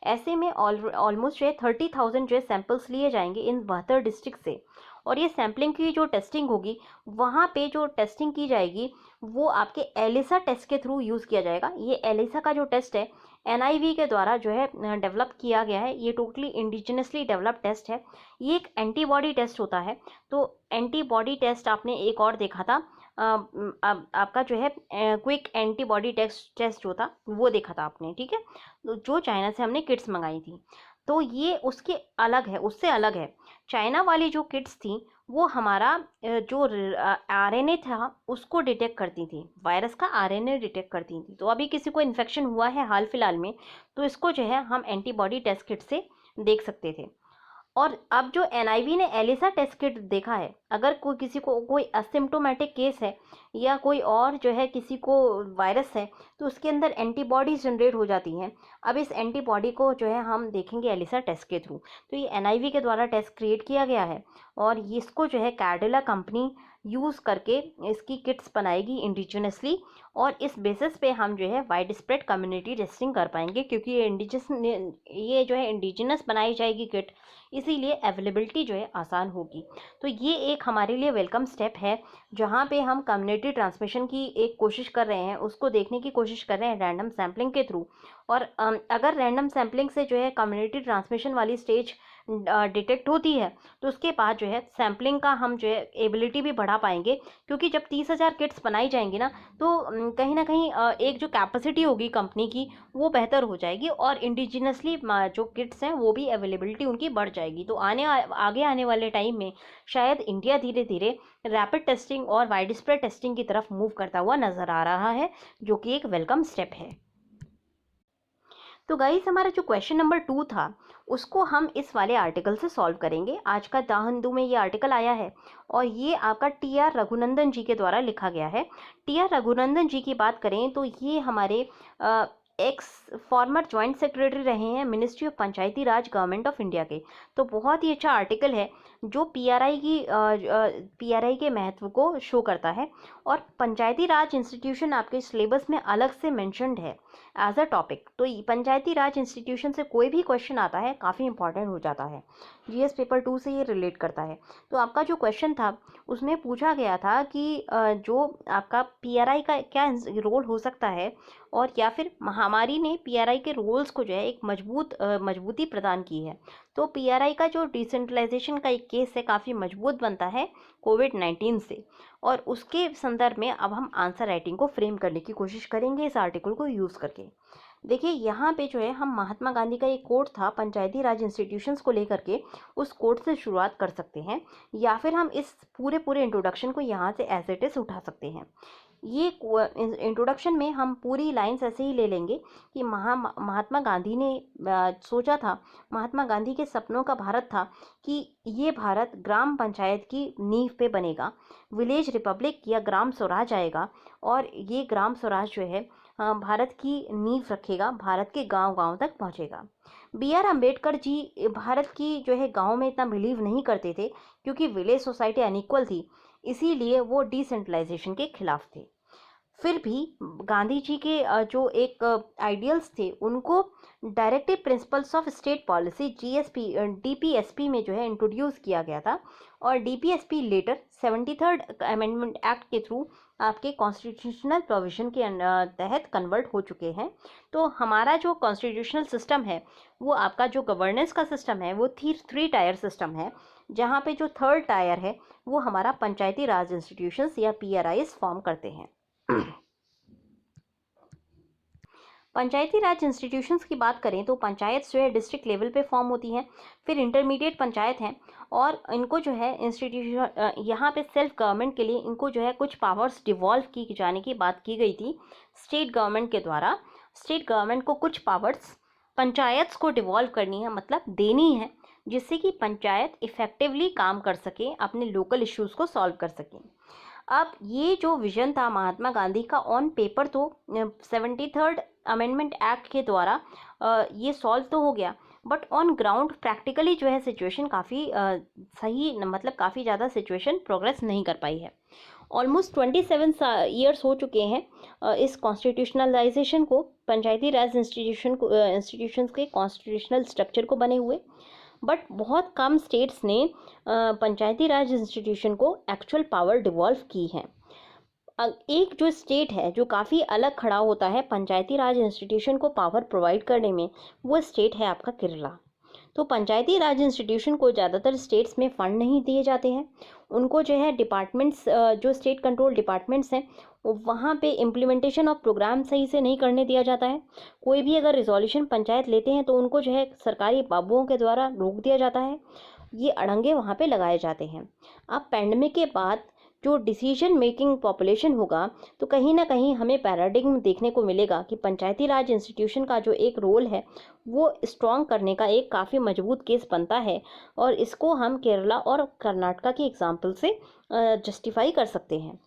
ऐसे में ऑलमोस्ट जो है 30,000 जो है सैंपल्स लिए जाएंगे इन 72 डिस्ट्रिक्ट से, और ये सैम्पलिंग की जो टेस्टिंग होगी वहाँ पे जो टेस्टिंग की जाएगी वो आपके एलिसा टेस्ट के थ्रू यूज़ किया जाएगा। ये एलिसा का जो टेस्ट है एनआईवी के द्वारा जो है डेवलप किया गया है, ये टोटली इंडिजिनसली डेवलप टेस्ट है। ये एक एंटीबॉडी टेस्ट होता है। तो एंटीबॉडी टेस्ट आपने एक और देखा था, आपका जो है क्विक एंटीबॉडी टेस्ट जो था वो देखा था आपने, ठीक है, तो जो चाइना से हमने किट्स मंगाई थी। तो ये उसके अलग है, उससे अलग है। चाइना वाली जो किट्स थी वो हमारा जो आरएनए था उसको डिटेक्ट करती थी, वायरस का आरएनए डिटेक्ट करती थी। तो अभी किसी को इन्फेक्शन हुआ है हाल फिलहाल में, तो इसको जो है हम एंटीबॉडी टेस्ट किट से देख सकते थे। और अब जो एनआईवी ने एलिसा टेस्ट किट देखा है, अगर कोई किसी को कोई असिम्प्टोमेटिक केस है या कोई और जो है किसी को वायरस है, तो उसके अंदर एंटीबॉडीज जनरेट हो जाती हैं। अब इस एंटीबॉडी को जो है हम देखेंगे एलिसा टेस्ट के थ्रू। तो ये एनआईवी के द्वारा टेस्ट क्रिएट किया गया है और इसको जो है कैडिला कंपनी यूज़ करके इसकी किट्स बनाएगी इंडिजिनसली, और इस बेसिस पे हम जो है वाइड स्प्रेड कम्युनिटी टेस्टिंग कर पाएंगे, क्योंकि ये जो है इंडिजिनस बनाई जाएगी किट, इसीलिए अवेलेबिलिटी जो है आसान होगी। तो ये एक हमारे लिए वेलकम स्टेप है, जहाँ पे हम कम्युनिटी ट्रांसमिशन की एक कोशिश कर रहे हैं, उसको देखने की कोशिश कर रहे हैं रैंडम सैम्पलिंग के थ्रू। और अगर रैंडम सैम्पलिंग से जो है कम्युनिटी ट्रांसमिशन वाली स्टेज डिटेक्ट होती है, तो उसके बाद जो है सैम्पलिंग का हम जो है एबिलिटी भी बढ़ा पाएंगे, क्योंकि जब 30,000 किट्स बनाई जाएंगी ना, तो कहीं ना कहीं एक जो कैपेसिटी होगी कंपनी की वो बेहतर हो जाएगी, और इंडिजिनसली जो किट्स हैं वो भी अवेलेबिलिटी उनकी बढ़ जाएगी। तो आगे आने वाले टाइम में शायद इंडिया धीरे धीरे रैपिड टेस्टिंग और वाइड स्प्रेड टेस्टिंग की तरफ मूव करता हुआ नज़र आ रहा है, जो कि एक वेलकम स्टेप है। तो गाइस, हमारा जो क्वेश्चन नंबर 2 था उसको हम इस वाले आर्टिकल से सॉल्व करेंगे। आज का द हिंदू में ये आर्टिकल आया है और ये आपका टी.आर. रघुनंदन जी के द्वारा लिखा गया है। टी.आर. रघुनंदन जी की बात करें तो ये हमारे एक्स फॉर्मर जॉइंट सेक्रेटरी रहे हैं ministry of Panchayati Raj government of India के। तो बहुत ही अच्छा आर्टिकल है जो पीआरआई के महत्व को शो करता है। और पंचायती राज इंस्टीट्यूशन आपके सिलेबस में अलग से मेंशन्ड है एज अ टॉपिक। तो पंचायती राज इंस्टीट्यूशन से कोई भी क्वेश्चन आता है काफ़ी इंपॉर्टेंट हो जाता है, जीएस पेपर 2 से ये रिलेट करता है। तो आपका जो क्वेश्चन था उसमें पूछा गया था कि जो आपका पीआरआई का क्या रोल हो सकता है, और या फिर महामारी ने पीआरआई के रोल्स को जो है एक मजबूती प्रदान की है। तो पीआरआई का जो डिसेंट्रलाइजेशन का एक केस है काफ़ी मजबूत बनता है कोविड-19 से। और उसके संदर्भ में अब हम आंसर राइटिंग को फ्रेम करने की कोशिश करेंगे इस आर्टिकल को यूज़ करके। देखिए यहाँ पे जो है हम महात्मा गांधी का एक कोट था पंचायती राज इंस्टीट्यूशंस को लेकर के, उस कोट से शुरुआत कर सकते हैं, या फिर हम इस पूरे इंट्रोडक्शन को यहाँ से एज इट इज उठा सकते हैं। ये इंट्रोडक्शन में हम पूरी लाइंस ऐसे ही ले लेंगे कि महात्मा गांधी ने सोचा था, महात्मा गांधी के सपनों का भारत था कि ये भारत ग्राम पंचायत की नींव पे बनेगा, विलेज रिपब्लिक या ग्राम स्वराज आएगा, और ये ग्राम स्वराज जो है भारत की नींव रखेगा, भारत के गांव-गांव तक पहुंचेगा। बी.आर. अम्बेडकर जी भारत की जो है गांव में इतना बिलीव नहीं करते थे, क्योंकि विलेज सोसाइटी अनइक्वल थी, इसीलिए वो डिसेंट्रलाइजेशन के खिलाफ थे। फिर भी गांधी जी के जो एक आइडियल्स थे उनको directive principles of state policy DPSP में जो है इंट्रोड्यूस किया गया था, और DPSP later 73rd amendment act के थ्रू आपके कॉन्स्टिट्यूशनल प्रोविजन के तहत कन्वर्ट हो चुके हैं। तो हमारा जो कॉन्स्टिट्यूशनल सिस्टम है वो आपका जो गवर्नेंस का सिस्टम है वो 3 टायर सिस्टम है, जहाँ पे जो 3rd टायर है वो हमारा पंचायती राज इंस्टीट्यूशंस या पीआरआईज फॉर्म करते हैं। पंचायती राज इंस्टीट्यूशंस की बात करें तो पंचायत जो है डिस्ट्रिक्ट लेवल पे फॉर्म होती हैं, फिर इंटरमीडिएट पंचायत हैं, और इनको जो है इंस्टीट्यूशन यहाँ पे सेल्फ गवर्नमेंट के लिए इनको जो है कुछ पावर्स डिवॉल्व की जाने की बात की गई थी स्टेट गवर्नमेंट के द्वारा। स्टेट गवर्नमेंट को कुछ पावर्स पंचायत को डिवॉल्व करनी है, मतलब देनी है, जिससे कि पंचायत इफेक्टिवली काम कर सके, अपने लोकल इश्यूज़ को सॉल्व कर सकें। अब ये जो विजन था महात्मा गांधी का ऑन पेपर तो 73rd अमेंडमेंट एक्ट के द्वारा ये सॉल्व तो हो गया, बट ऑन ग्राउंड प्रैक्टिकली जो है सिचुएशन काफ़ी सही, मतलब काफ़ी ज़्यादा सिचुएशन प्रोग्रेस नहीं कर पाई है। ऑलमोस्ट 27 ईयर्स हो चुके हैं इस कॉन्स्टिट्यूशनलाइजेशन को, पंचायती राज इंस्टीट्यूशंस के कॉन्स्टिट्यूशनल स्ट्रक्चर को बने हुए, बट बहुत कम स्टेट्स ने पंचायती राज इंस्टीट्यूशन को एक्चुअल पावर डिवॉल्व की है। एक जो स्टेट है जो काफ़ी अलग खड़ा होता है पंचायती राज इंस्टीट्यूशन को पावर प्रोवाइड करने में, वो स्टेट है आपका केरला। तो पंचायती राज इंस्टीट्यूशन को ज़्यादातर स्टेट्स में फ़ंड नहीं दिए जाते हैं, उनको जो है डिपार्टमेंट्स, जो स्टेट कंट्रोल डिपार्टमेंट्स हैं वहाँ पे इम्प्लीमेंटेशन ऑफ प्रोग्राम सही से नहीं करने दिया जाता है। कोई भी अगर रिजोल्यूशन पंचायत लेते हैं तो उनको जो है सरकारी बाबुओं के द्वारा रोक दिया जाता है, ये अड़ंगे वहाँ पे लगाए जाते हैं। अब पैंडेमिक के बाद जो डिसीजन मेकिंग पॉपुलेशन होगा, तो कहीं ना कहीं हमें पैराडिग्म देखने को मिलेगा कि पंचायती राज इंस्टीट्यूशन का जो एक रोल है वो स्ट्रॉन्ग करने का एक काफ़ी मजबूत केस बनता है, और इसको हम केरला और कर्नाटका की एग्जाम्पल से जस्टिफाई कर सकते हैं।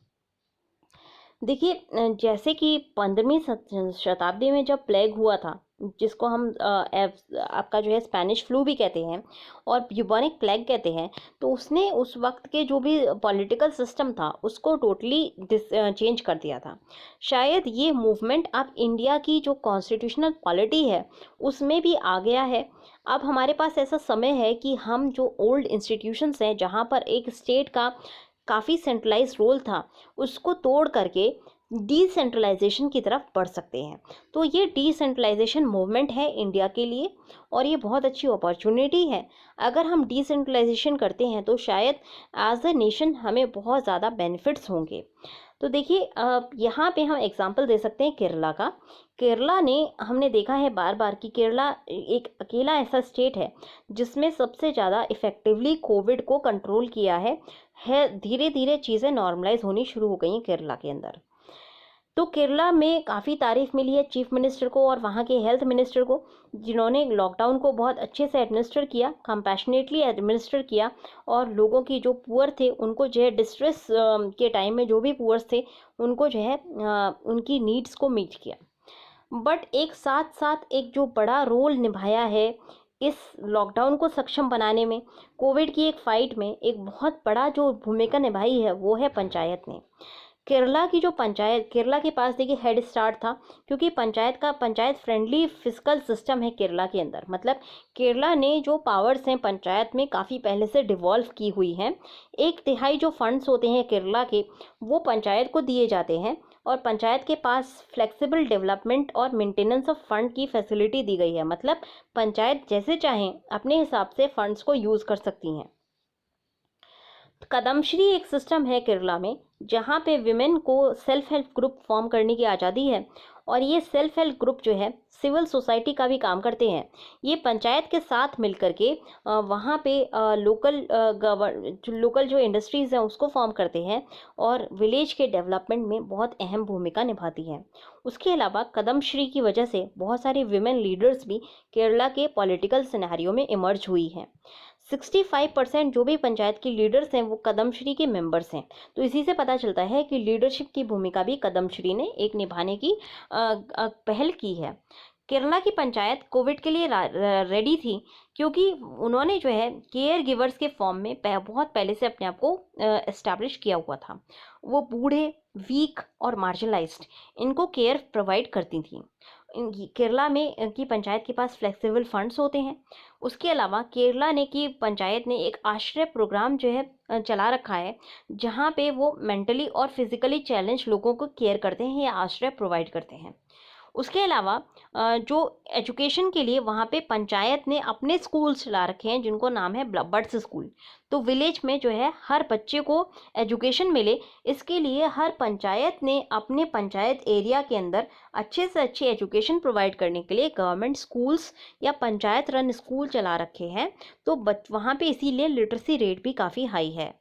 देखिए जैसे कि 15वीं शताब्दी में जब प्लेग हुआ था, जिसको हम आपका जो है स्पेनिश फ्लू भी कहते हैं और ब्यूबोनिक प्लेग कहते हैं, तो उसने उस वक्त के जो भी पॉलिटिकल सिस्टम था उसको टोटली चेंज कर दिया था। शायद ये मूवमेंट अब इंडिया की जो कॉन्स्टिट्यूशनल पॉलिटी है उसमें भी आ गया है। अब हमारे पास ऐसा समय है कि हम जो ओल्ड इंस्टीट्यूशंस हैं जहाँ पर एक स्टेट का काफ़ी सेंट्रलाइज रोल था उसको तोड़ करके डिसेंट्रलाइजेशन की तरफ बढ़ सकते हैं। तो ये डिसेंट्रलाइजेशन मूवमेंट है इंडिया के लिए, और ये बहुत अच्छी अपॉर्चुनिटी है। अगर हम डिसेंट्रलाइजेशन करते हैं तो शायद एज अ नेशन हमें बहुत ज़्यादा बेनिफिट्स होंगे। तो देखिए यहाँ पे हम एग्जांपल दे सकते हैं केरला का। केरला ने हमने देखा है बार बार कि केरला एक अकेला ऐसा स्टेट है जिसमें सबसे ज़्यादा इफ़ेक्टिवली कोविड को कंट्रोल किया है। धीरे धीरे चीज़ें नॉर्मलाइज होनी शुरू हो गई हैं केरला के अंदर। तो केरला में काफ़ी तारीफ मिली है चीफ मिनिस्टर को और वहाँ के हेल्थ मिनिस्टर को, जिन्होंने लॉकडाउन को बहुत अच्छे से एडमिनिस्टर किया, कंपैशनेटली एडमिनिस्टर किया, और लोगों की जो पुअर थे उनको जो है डिस्ट्रेस के टाइम में जो भी पुअर्स थे उनको जो है उनकी नीड्स को मीट किया। बट एक साथ साथ एक जो बड़ा रोल निभाया है इस लॉकडाउन को सक्षम बनाने में, कोविड की एक फाइट में एक बहुत बड़ा जो भूमिका निभाई है वो है पंचायत ने। केरला के पास देखिए हेड स्टार्ट था, क्योंकि पंचायत फ्रेंडली फिस्कल सिस्टम है केरला के अंदर। मतलब केरला ने जो पावर्स हैं पंचायत में काफ़ी पहले से डिवॉल्व की हुई हैं। 1/3 जो फंड्स होते हैं केरला के वो पंचायत को दिए जाते हैं, और पंचायत के पास फ्लेक्सिबल डेवलपमेंट और मेंटेनेंस ऑफ फंड की फैसिलिटी दी गई है। मतलब पंचायत जैसे चाहें अपने हिसाब से फंड्स को यूज़ कर सकती हैं। कदमश्री एक सिस्टम है केरला में, जहाँ पे विमेन को सेल्फ हेल्प ग्रुप फॉर्म करने की आज़ादी है, और ये सेल्फ हेल्प ग्रुप जो है सिविल सोसाइटी का भी काम करते हैं। ये पंचायत के साथ मिलकर के वहाँ पे लोकल जो इंडस्ट्रीज़ हैं उसको फॉर्म करते हैं, और विलेज के डेवलपमेंट में बहुत अहम भूमिका निभाती हैं। उसके अलावा कदमश्री की वजह से बहुत सारी विमेन लीडर्स भी केरला के पॉलिटिकल सिनेरियो में इमर्ज हुई हैं। 65% जो भी पंचायत की लीडर्स हैं वो कदमश्री के मेंबर्स हैं। तो इसी से पता चलता है कि लीडरशिप की भूमिका भी कदमश्री ने एक निभाने की पहल की है। केरला की पंचायत कोविड के लिए रेडी थी, क्योंकि उन्होंने जो है केयर गिवर्स के फॉर्म में बहुत पहले से अपने आप को एस्टैब्लिश किया हुआ था। वो बूढ़े, वीक और मार्जिनलाइज्ड इनको केयर प्रोवाइड करती थी। केरला में की पंचायत के पास फ्लेक्सिबल फंड्स होते हैं। उसके अलावा केरला ने की पंचायत ने एक आश्रय प्रोग्राम जो है चला रखा है, जहाँ पे वो मेंटली और फिजिकली चैलेंज लोगों को केयर करते हैं या आश्रय प्रोवाइड करते हैं। उसके अलावा जो एजुकेशन के लिए वहाँ पे पंचायत ने अपने स्कूल्स चला रखे हैं, जिनको नाम है बर्ड्स स्कूल। तो विलेज में जो है हर बच्चे को एजुकेशन मिले, इसके लिए हर पंचायत ने अपने पंचायत एरिया के अंदर अच्छे से अच्छी एजुकेशन प्रोवाइड करने के लिए गवर्नमेंट स्कूल्स या पंचायत रन स्कूल चला रखे हैं। तो वहाँ पे इसीलिए लिटरेसी रेट भी काफ़ी हाई है।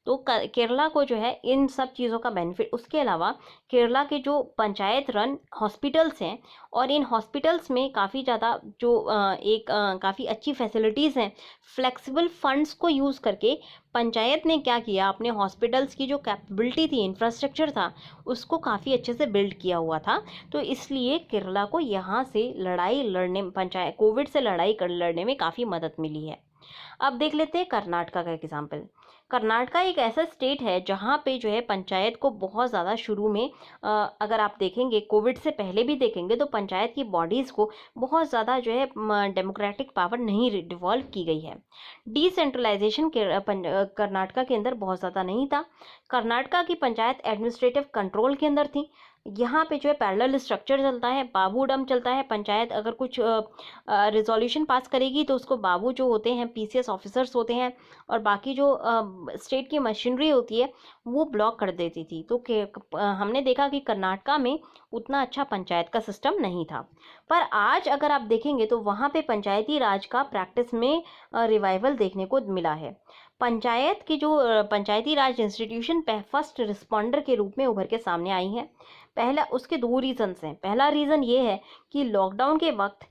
तो केरला को जो है इन सब चीज़ों का बेनिफिट, उसके अलावा केरला के जो पंचायत रन हॉस्पिटल्स हैं, और इन हॉस्पिटल्स में काफ़ी ज़्यादा जो काफ़ी अच्छी फैसिलिटीज़ हैं। फ्लेक्सिबल फंड्स को यूज़ करके पंचायत ने क्या किया, अपने हॉस्पिटल्स की जो कैपेबिलिटी थी, इंफ्रास्ट्रक्चर था, उसको काफ़ी अच्छे से बिल्ड किया हुआ था। तो इसलिए केरला को यहाँ से पंचायत कोविड से लड़ने में काफ़ी मदद मिली है। अब देख लेते हैं कर्नाटका का एग्जाम्पल। कर्नाटका एक ऐसा स्टेट है जहाँ पे जो है पंचायत को बहुत ज़्यादा शुरू में अगर आप देखेंगे, कोविड से पहले भी देखेंगे, तो पंचायत की बॉडीज़ को बहुत ज़्यादा जो है डेमोक्रेटिक पावर नहीं डिवॉल्व की गई है। डिसेंट्रलाइजेशन कर्नाटका के अंदर बहुत ज़्यादा नहीं था। कर्नाटका की पंचायत एडमिनिस्ट्रेटिव कंट्रोल के अंदर थी। यहाँ पे जो है पैरेलल स्ट्रक्चर चलता है, बाबूडम चलता है। पंचायत अगर कुछ रिजोल्यूशन पास करेगी तो उसको बाबू जो होते हैं पीसीएस ऑफिसर्स होते हैं, और बाकी जो स्टेट की मशीनरी होती है वो ब्लॉक कर देती थी। तो हमने देखा कि कर्नाटका में उतना अच्छा पंचायत का सिस्टम नहीं था। पर आज अगर आप देखेंगे तो वहाँ पे पंचायती राज का प्रैक्टिस में रिवाइवल देखने को मिला है। पंचायती राज इंस्टीट्यूशन फर्स्ट रिस्पॉन्डर के रूप में उभर के सामने आई है। उसके 2 रीजन्स हैं। पहला रीज़न ये है कि लॉकडाउन के वक्त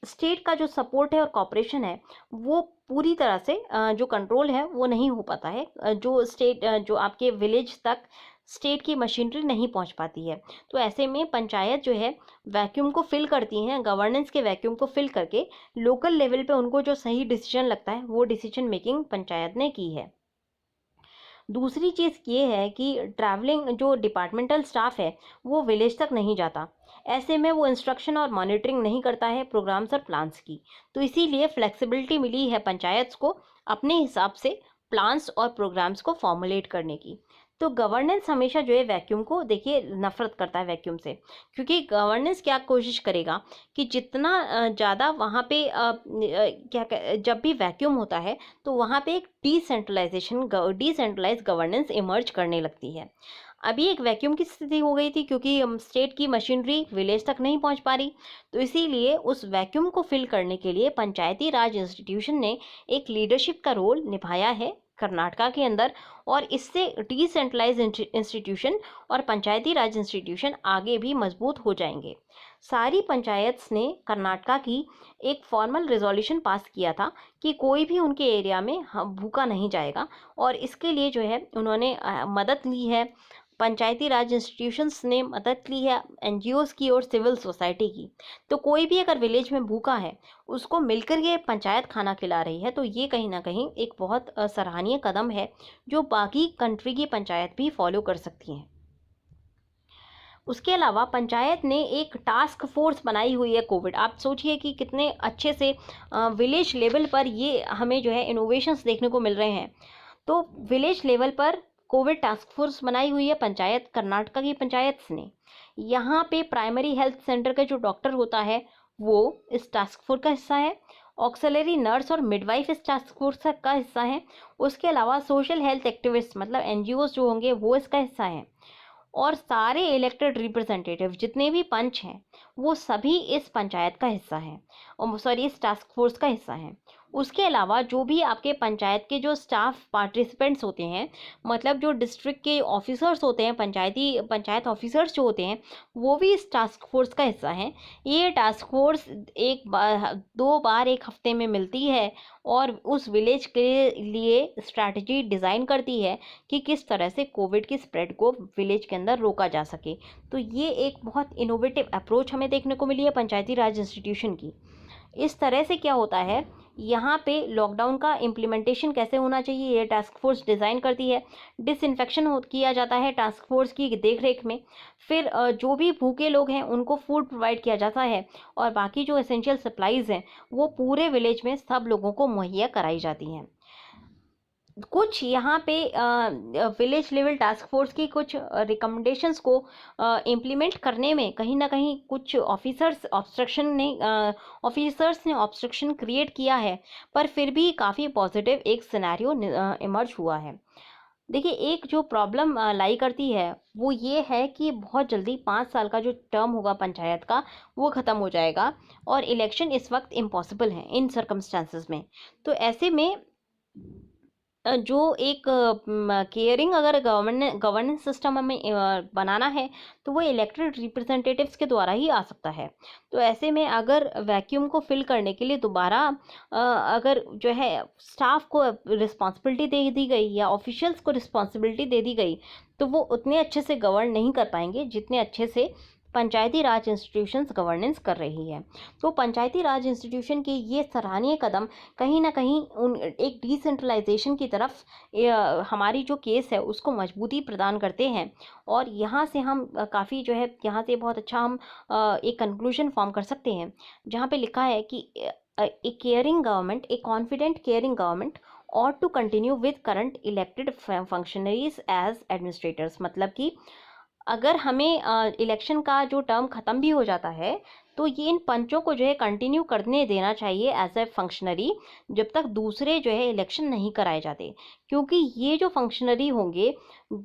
स्टेट का जो सपोर्ट है और कॉपरेशन है वो पूरी तरह से जो कंट्रोल है वो नहीं हो पाता है। जो आपके विलेज तक स्टेट की मशीनरी नहीं पहुंच पाती है। तो ऐसे में पंचायत जो है वैक्यूम को फिल करती हैं, गवर्नेंस के वैक्यूम को फिल करके लोकल लेवल पे उनको जो सही डिसीजन लगता है वो डिसीजन मेकिंग पंचायत ने की है। दूसरी चीज़ ये है कि ट्रैवलिंग जो डिपार्टमेंटल स्टाफ है वो विलेज तक नहीं जाता। ऐसे में वो इंस्ट्रक्शन और मॉनिटरिंग नहीं करता है प्रोग्राम्स और प्लान्स की। तो इसीलिए फ्लेक्सिबिलिटी मिली है पंचायत को अपने हिसाब से प्लान्स और प्रोग्राम्स को फॉर्मुलेट करने की। तो गवर्नेंस हमेशा जो है वैक्यूम को देखिए नफरत करता है वैक्यूम से, क्योंकि गवर्नेंस क्या कोशिश करेगा कि जितना ज़्यादा वहाँ पे जब भी वैक्यूम होता है तो वहाँ पे एक डिसेंट्रलाइज गवर्नेंस इमर्ज करने लगती है। अभी एक वैक्यूम की स्थिति हो गई थी, क्योंकि स्टेट की मशीनरी विलेज तक नहीं पहुंच पा रही। तो इसीलिए उस वैक्यूम को फिल करने के लिए पंचायती राज इंस्टीट्यूशन ने एक लीडरशिप का रोल निभाया है कर्नाटका के अंदर, और इससे डिसेंट्रलाइज इंस्टीट्यूशन और पंचायती राज इंस्टीट्यूशन आगे भी मजबूत हो जाएंगे। सारी पंचायत्स ने कर्नाटका की एक फॉर्मल रिजोल्यूशन पास किया था कि कोई भी उनके एरिया में भूखा नहीं जाएगा, और इसके लिए जो है उन्होंने मदद ली है पंचायती राज इंस्टीट्यूशंस ने मदद ली है एनजीओज की और सिविल सोसाइटी की। तो कोई भी अगर विलेज में भूखा है, उसको मिलकर ये पंचायत खाना खिला रही है, तो ये कहीं ना कहीं एक बहुत सराहनीय कदम है, जो बाकी कंट्री की पंचायत भी फॉलो कर सकती हैं। उसके अलावा पंचायत ने एक टास्क फोर्स बनाई हुई है कोविड। आप सोचिए कि कितने अच्छे से विलेज लेवल पर ये हमें जो है इनोवेशंस देखने को मिल रहे हैं। तो विलेज लेवल पर कोविड टास्क फोर्स बनाई हुई है पंचायत, कर्नाटका की पंचायत ने। यहाँ पे प्राइमरी हेल्थ सेंटर का जो डॉक्टर होता है वो इस टास्क फोर्स का हिस्सा है। ऑक्सिलरी नर्स और मिडवाइफ इस टास्क फोर्स का हिस्सा है। उसके अलावा सोशल हेल्थ एक्टिविस्ट मतलब एनजीओ जो होंगे वो इसका हिस्सा है। और सारे इलेक्टेड रिप्रेजेंटेटिव जितने भी पंच हैं वो सभी इस पंचायत का हिस्सा हैं, और सॉरी इस टास्क फोर्स का हिस्सा हैं। उसके अलावा जो भी आपके पंचायत के जो स्टाफ पार्टिसिपेंट्स होते हैं, मतलब जो डिस्ट्रिक्ट के ऑफिसर्स होते हैं, पंचायत ऑफिसर्स जो होते हैं, वो भी इस टास्क फोर्स का हिस्सा हैं। ये टास्क फोर्स एक बार 2 बार एक हफ्ते में मिलती है और उस विलेज के लिए स्ट्रैटेजी डिज़ाइन करती है कि किस तरह से कोविड की स्प्रेड को विलेज के अंदर रोका जा सके। तो ये एक बहुत इनोवेटिव अप्रोच हमें देखने को मिली है पंचायती राज इंस्टीट्यूशन की। इस तरह से क्या होता है, यहाँ पे लॉकडाउन का इम्प्लीमेंटेशन कैसे होना चाहिए ये टास्क फोर्स डिज़ाइन करती है। डिसइंफेक्शन किया जाता है टास्क फोर्स की देखरेख में। फिर जो भी भूखे लोग हैं उनको फूड प्रोवाइड किया जाता है, और बाकी जो एसेंशियल सप्लाईज़ हैं वो पूरे विलेज में सब लोगों को मुहैया कराई जाती हैं। कुछ यहाँ पे विलेज लेवल टास्क फोर्स की कुछ रिकमेंडेशंस को इम्प्लीमेंट करने में कहीं ना कहीं कुछ ऑफिसर्स ने ऑब्स्ट्रक्शन क्रिएट किया है, पर फिर भी काफ़ी पॉजिटिव एक सिनेरियो इमर्ज हुआ है। देखिए, एक जो प्रॉब्लम लाई करती है वो ये है कि बहुत जल्दी 5 साल का जो टर्म होगा पंचायत का वो ख़त्म हो जाएगा, और इलेक्शन इस वक्त इम्पॉसिबल है इन सर्कमस्टांसेस में। तो ऐसे में जो एक केयरिंग अगर गवर्नेंस सिस्टम हमें बनाना है, तो वो इलेक्टेड रिप्रेजेंटेटिव्स के द्वारा ही आ सकता है। तो ऐसे में अगर वैक्यूम को फिल करने के लिए दोबारा अगर जो है स्टाफ को रिस्पॉन्सिबिलिटी दे दी गई या ऑफिशियल्स को रिस्पॉन्सिबिलिटी दे दी गई, तो वो उतने अच्छे से गवर्न नहीं कर पाएंगे जितने अच्छे से पंचायती राज इंस्टीट्यूशंस गवर्नेंस कर रही है। तो पंचायती राज इंस्टीट्यूशन की ये सराहनीय कदम कहीं ना कहीं एक डिसेंट्रलाइजेशन की तरफ हमारी जो केस है उसको मजबूती प्रदान करते हैं। और यहाँ से हम काफ़ी जो है यहाँ से बहुत अच्छा हम एक कंक्लूजन फॉर्म कर सकते हैं, जहाँ पे लिखा है कि a caring government, a confident caring government ought to continue with current elected functionaries as administrators। मतलब कि अगर हमें इलेक्शन का जो टर्म ख़त्म भी हो जाता है, तो ये इन पंचों को जो है कंटिन्यू करने देना चाहिए एज ए फंक्शनरी, जब तक दूसरे जो है इलेक्शन नहीं कराए जाते। क्योंकि ये जो फंक्शनरी होंगे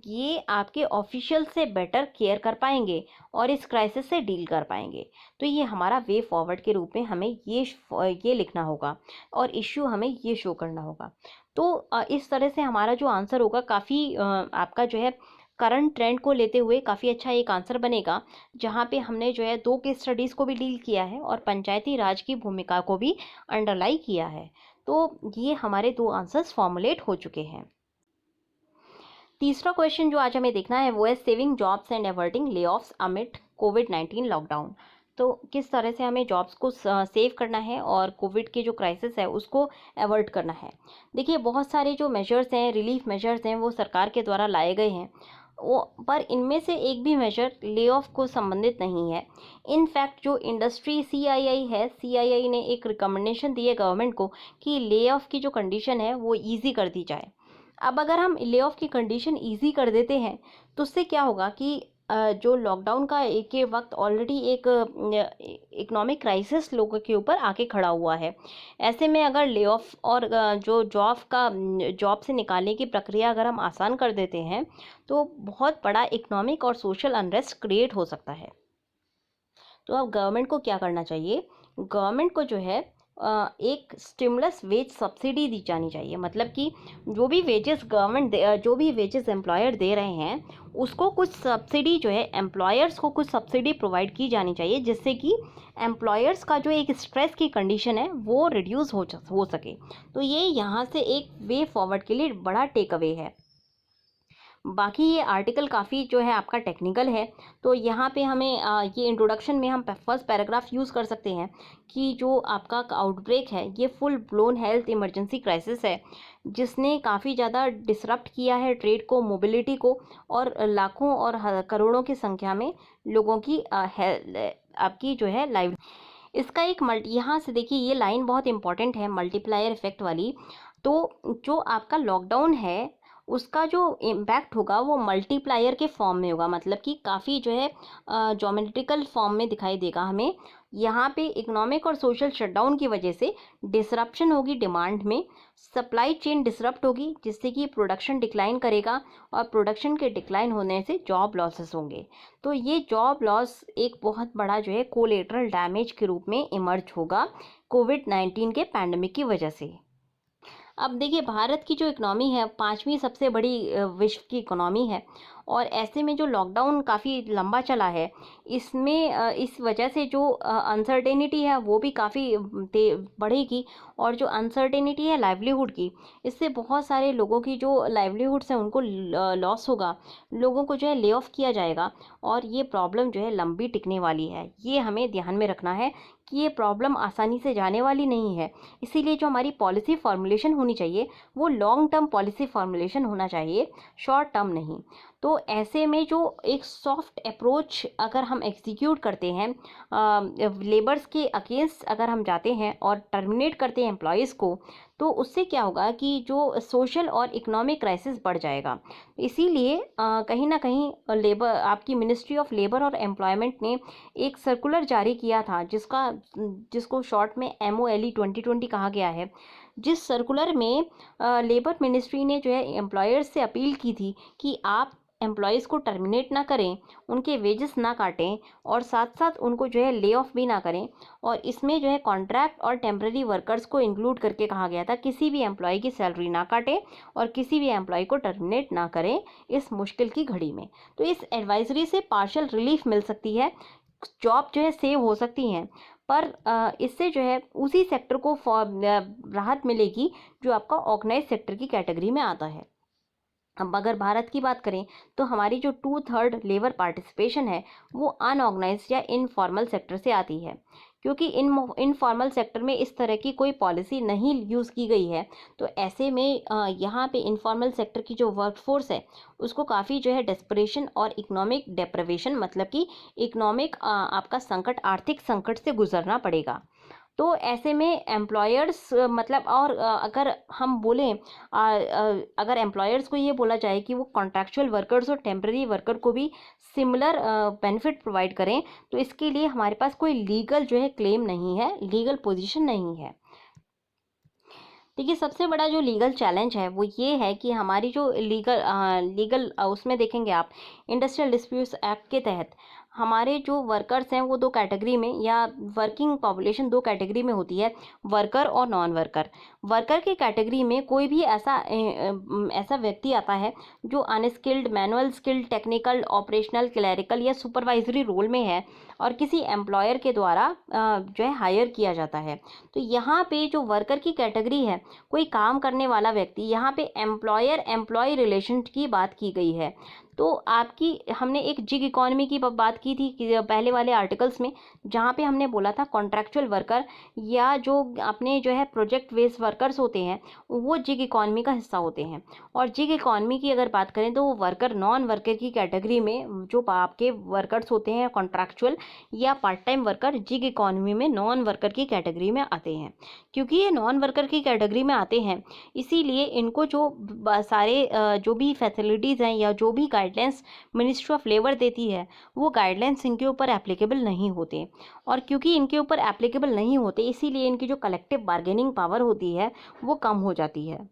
ये आपके ऑफिशियल से बेटर केयर कर पाएंगे और इस क्राइसिस से डील कर पाएंगे। तो ये हमारा वे फॉरवर्ड के रूप में हमें ये लिखना होगा और इश्यू हमें ये शो करना होगा। तो इस तरह से हमारा जो आंसर होगा काफ़ी आपका जो है करंट ट्रेंड को लेते हुए काफ़ी अच्छा एक आंसर बनेगा, जहाँ पे हमने जो है 2 केस स्टडीज़ को भी डील किया है और पंचायती राज की भूमिका को भी अंडरलाई किया है। तो ये हमारे 2 आंसर्स फॉर्मुलेट हो चुके हैं। तीसरा क्वेश्चन जो आज हमें देखना है वो है saving jobs and averting layoffs amid कोविड-19 लॉकडाउन। तो किस तरह से हमें जॉब्स को सेव करना है और कोविड की जो क्राइसिस है उसको अवॉइड करना है। देखिए, बहुत सारे जो मेजर्स हैं, रिलीफ मेजर्स हैं, वो सरकार के द्वारा लाए गए हैं, वो पर इनमें से एक भी मेजर ले ऑफ को संबंधित नहीं है। इनफैक्ट जो इंडस्ट्री सीआईआई है, सीआईआई ने एक रिकमेंडेशन दी है गवर्नमेंट को कि ले ऑफ की जो कंडीशन है वो ईजी कर दी जाए। अब अगर हम ले ऑफ की कंडीशन ईजी कर देते हैं तो उससे क्या होगा कि जो लॉकडाउन का एक के वक्त ऑलरेडी एक इकोनॉमिक क्राइसिस लोगों के ऊपर आके खड़ा हुआ है। ऐसे में अगर ले ऑफ और जो जॉब से निकालने की प्रक्रिया अगर हम आसान कर देते हैं तो बहुत बड़ा इकोनॉमिक और सोशल अनरेस्ट क्रिएट हो सकता है। तो अब गवर्नमेंट को क्या करना चाहिए? गवर्नमेंट को जो है एक स्टिमुलस वेज सब्सिडी दी जानी चाहिए। मतलब कि जो भी वेजेस एम्प्लॉयर दे रहे हैं उसको कुछ सब्सिडी जो है, एम्प्लॉयर्स को कुछ सब्सिडी प्रोवाइड की जानी चाहिए, जिससे कि एम्प्लॉयर्स का जो एक स्ट्रेस की कंडीशन है वो रिड्यूस हो सके। तो ये यहाँ से एक वे फॉरवर्ड के लिए बड़ा टेक अवे है। बाकी ये आर्टिकल काफ़ी जो है आपका टेक्निकल है, तो यहाँ पे हमें ये इंट्रोडक्शन में हम फर्स्ट पैराग्राफ यूज़ कर सकते हैं कि जो आपका आउटब्रेक है ये full blown health emergency crisis है, जिसने काफ़ी ज़्यादा डिसरप्ट किया है ट्रेड को, मोबिलिटी को, और लाखों और करोड़ों की संख्या में लोगों की आपकी जो है लाइफ। इसका एक मल्टी, यहाँ से देखिए ये लाइन बहुत इंपॉर्टेंट है मल्टीप्लायर इफेक्ट वाली। तो जो आपका लॉकडाउन है उसका जो इम्पैक्ट होगा वो मल्टीप्लायर के फॉर्म में होगा, मतलब कि काफ़ी जो है ज्योमेट्रिकल फॉर्म में दिखाई देगा हमें। यहाँ पे इकोनॉमिक और सोशल शटडाउन की वजह से डिसरप्शन होगी डिमांड में, सप्लाई चेन डिसरप्ट होगी जिससे कि प्रोडक्शन डिक्लाइन करेगा, और प्रोडक्शन के डिक्लाइन होने से जॉब लॉसेस होंगे। तो ये जॉब लॉस एक बहुत बड़ा जो है कोलेटरल डैमेज के रूप में इमर्ज होगा कोविड-19 के पैंडमिक की वजह से। अब देखिए भारत की जो इकोनॉमी है 5वीं सबसे बड़ी विश्व की इकोनॉमी है, और ऐसे में जो लॉकडाउन काफ़ी लंबा चला है इसमें इस वजह से जो अनसर्टेनिटी है वो भी काफ़ी बढ़ेगी, और जो अनसर्टेनिटी है लाइवलीहुड की, इससे बहुत सारे लोगों की जो लाइवलीहुड्स हैं उनको लॉस होगा, लोगों को जो है ले ऑफ किया जाएगा, और ये प्रॉब्लम जो है लंबी टिकने वाली है। ये हमें ध्यान में रखना है कि ये प्रॉब्लम आसानी से जाने वाली नहीं है। इसीलिए जो हमारी पॉलिसी फॉर्मुलेशन होनी चाहिए वो लॉन्ग टर्म पॉलिसी फॉर्मुलेशन होना चाहिए, शॉर्ट टर्म नहीं। तो ऐसे में जो एक सॉफ्ट अप्रोच अगर हम एग्जीक्यूट करते हैं, लेबर्स के अगेंस्ट अगर हम जाते हैं और टर्मिनेट करते हैं एम्प्लॉयज़ को, तो उससे क्या होगा कि जो सोशल और इकोनॉमिक क्राइसिस बढ़ जाएगा। इसीलिए कहीं ना कहीं लेबर, आपकी मिनिस्ट्री ऑफ लेबर और एम्प्लॉयमेंट ने एक सर्कुलर जारी किया था जिसको शॉर्ट में MOLE 2020 कहा गया है, जिस सर्कुलर में लेबर मिनिस्ट्री ने जो है एम्प्लॉयर्स से अपील की थी कि आप एम्प्लॉयज़ को टर्मिनेट ना करें, उनके वेजेस ना काटें, और साथ साथ उनको जो है ले ऑफ भी ना करें। और इसमें जो है कॉन्ट्रैक्ट और टेम्पररी वर्कर्स को इंक्लूड करके कहा गया था किसी भी एम्प्लॉय की सैलरी ना काटें और किसी भी एम्प्लॉय को टर्मिनेट ना करें इस मुश्किल की घड़ी में। तो इस एडवाइजरी से पार्शियल रिलीफ मिल सकती है, जॉब जो है सेव हो सकती हैं, पर इससे जो है उसी सेक्टर को राहत मिलेगी जो आपका ऑर्गेनाइज सेक्टर की कैटेगरी में आता है। अब अगर भारत की बात करें तो हमारी जो 2/3 लेबर पार्टिसिपेशन है वो अनऑर्गेनाइज्ड या इनफॉर्मल सेक्टर से आती है, क्योंकि इनफॉर्मल सेक्टर में इस तरह की कोई पॉलिसी नहीं यूज़ की गई है। तो ऐसे में यहाँ पे इनफॉर्मल सेक्टर की जो वर्कफोर्स है उसको काफ़ी जो है डेस्परेशन और इकोनॉमिक डेप्रिवेशन, मतलब कि इकोनॉमिक आपका संकट, आर्थिक संकट से गुजरना पड़ेगा। तो ऐसे में एम्प्लॉयर्स मतलब, और अगर हम बोलें अगर एम्प्लॉयर्स को ये बोला जाए कि वो कॉन्ट्रैक्चुअल वर्कर्स और टेम्पररी वर्कर को भी सिमिलर बेनिफिट प्रोवाइड करें, तो इसके लिए हमारे पास कोई लीगल जो है क्लेम नहीं है, लीगल पोजीशन नहीं है। देखिए सबसे बड़ा जो लीगल चैलेंज है वो ये है कि हमारी जो लीगल उसमें देखेंगे आप, इंडस्ट्रियल डिस्प्यूट्स एक्ट के तहत हमारे जो वर्कर्स हैं वो दो कैटेगरी में, या वर्किंग पॉपुलेशन दो कैटेगरी में होती है, वर्कर और नॉन वर्कर। वर्कर की कैटेगरी में कोई भी ऐसा व्यक्ति आता है जो unskilled, manual skilled, technical, operational, clerical या सुपरवाइजरी रोल में है और किसी एम्प्लॉयर के द्वारा जो है हायर किया जाता है। तो यहाँ पे जो वर्कर की कैटेगरी है, कोई काम करने वाला व्यक्ति, यहाँ पे एम्प्लॉयर एम्प्लॉय रिलेशन की बात की गई है। तो आपकी, हमने एक जिग इकॉनमी की बात की थी कि पहले वाले आर्टिकल्स में, जहाँ पे हमने बोला था कॉन्ट्रैक्चुअल वर्कर या जो अपने जो है प्रोजेक्ट बेस्ड वर्कर्स होते हैं वो जिग इकॉनमी का हिस्सा होते हैं। और जिग इकॉनमी की अगर बात करें तो वो वर्कर, नॉन वर्कर की कैटेगरी में जो आपके वर्कर्स होते हैं कॉन्ट्रैक्चुअल या part time worker, gig economy में नॉन वर्कर की कैटेगरी में आते हैं। क्योंकि ये नॉन वर्कर की कैटेगरी में आते हैं इसीलिए इनको जो सारे जो भी फैसिलिटीज़ हैं या जो भी गाइडलाइंस मिनिस्ट्री ऑफ लेबर देती है वो गाइडलाइंस इनके ऊपर एप्लीकेबल नहीं होते। और क्योंकि इनके ऊपर एप्लीकेबल नहीं होते इसीलिए इनकी जो कलेक्टिव बार्गेनिंग पावर होती है वो कम हो जाती है।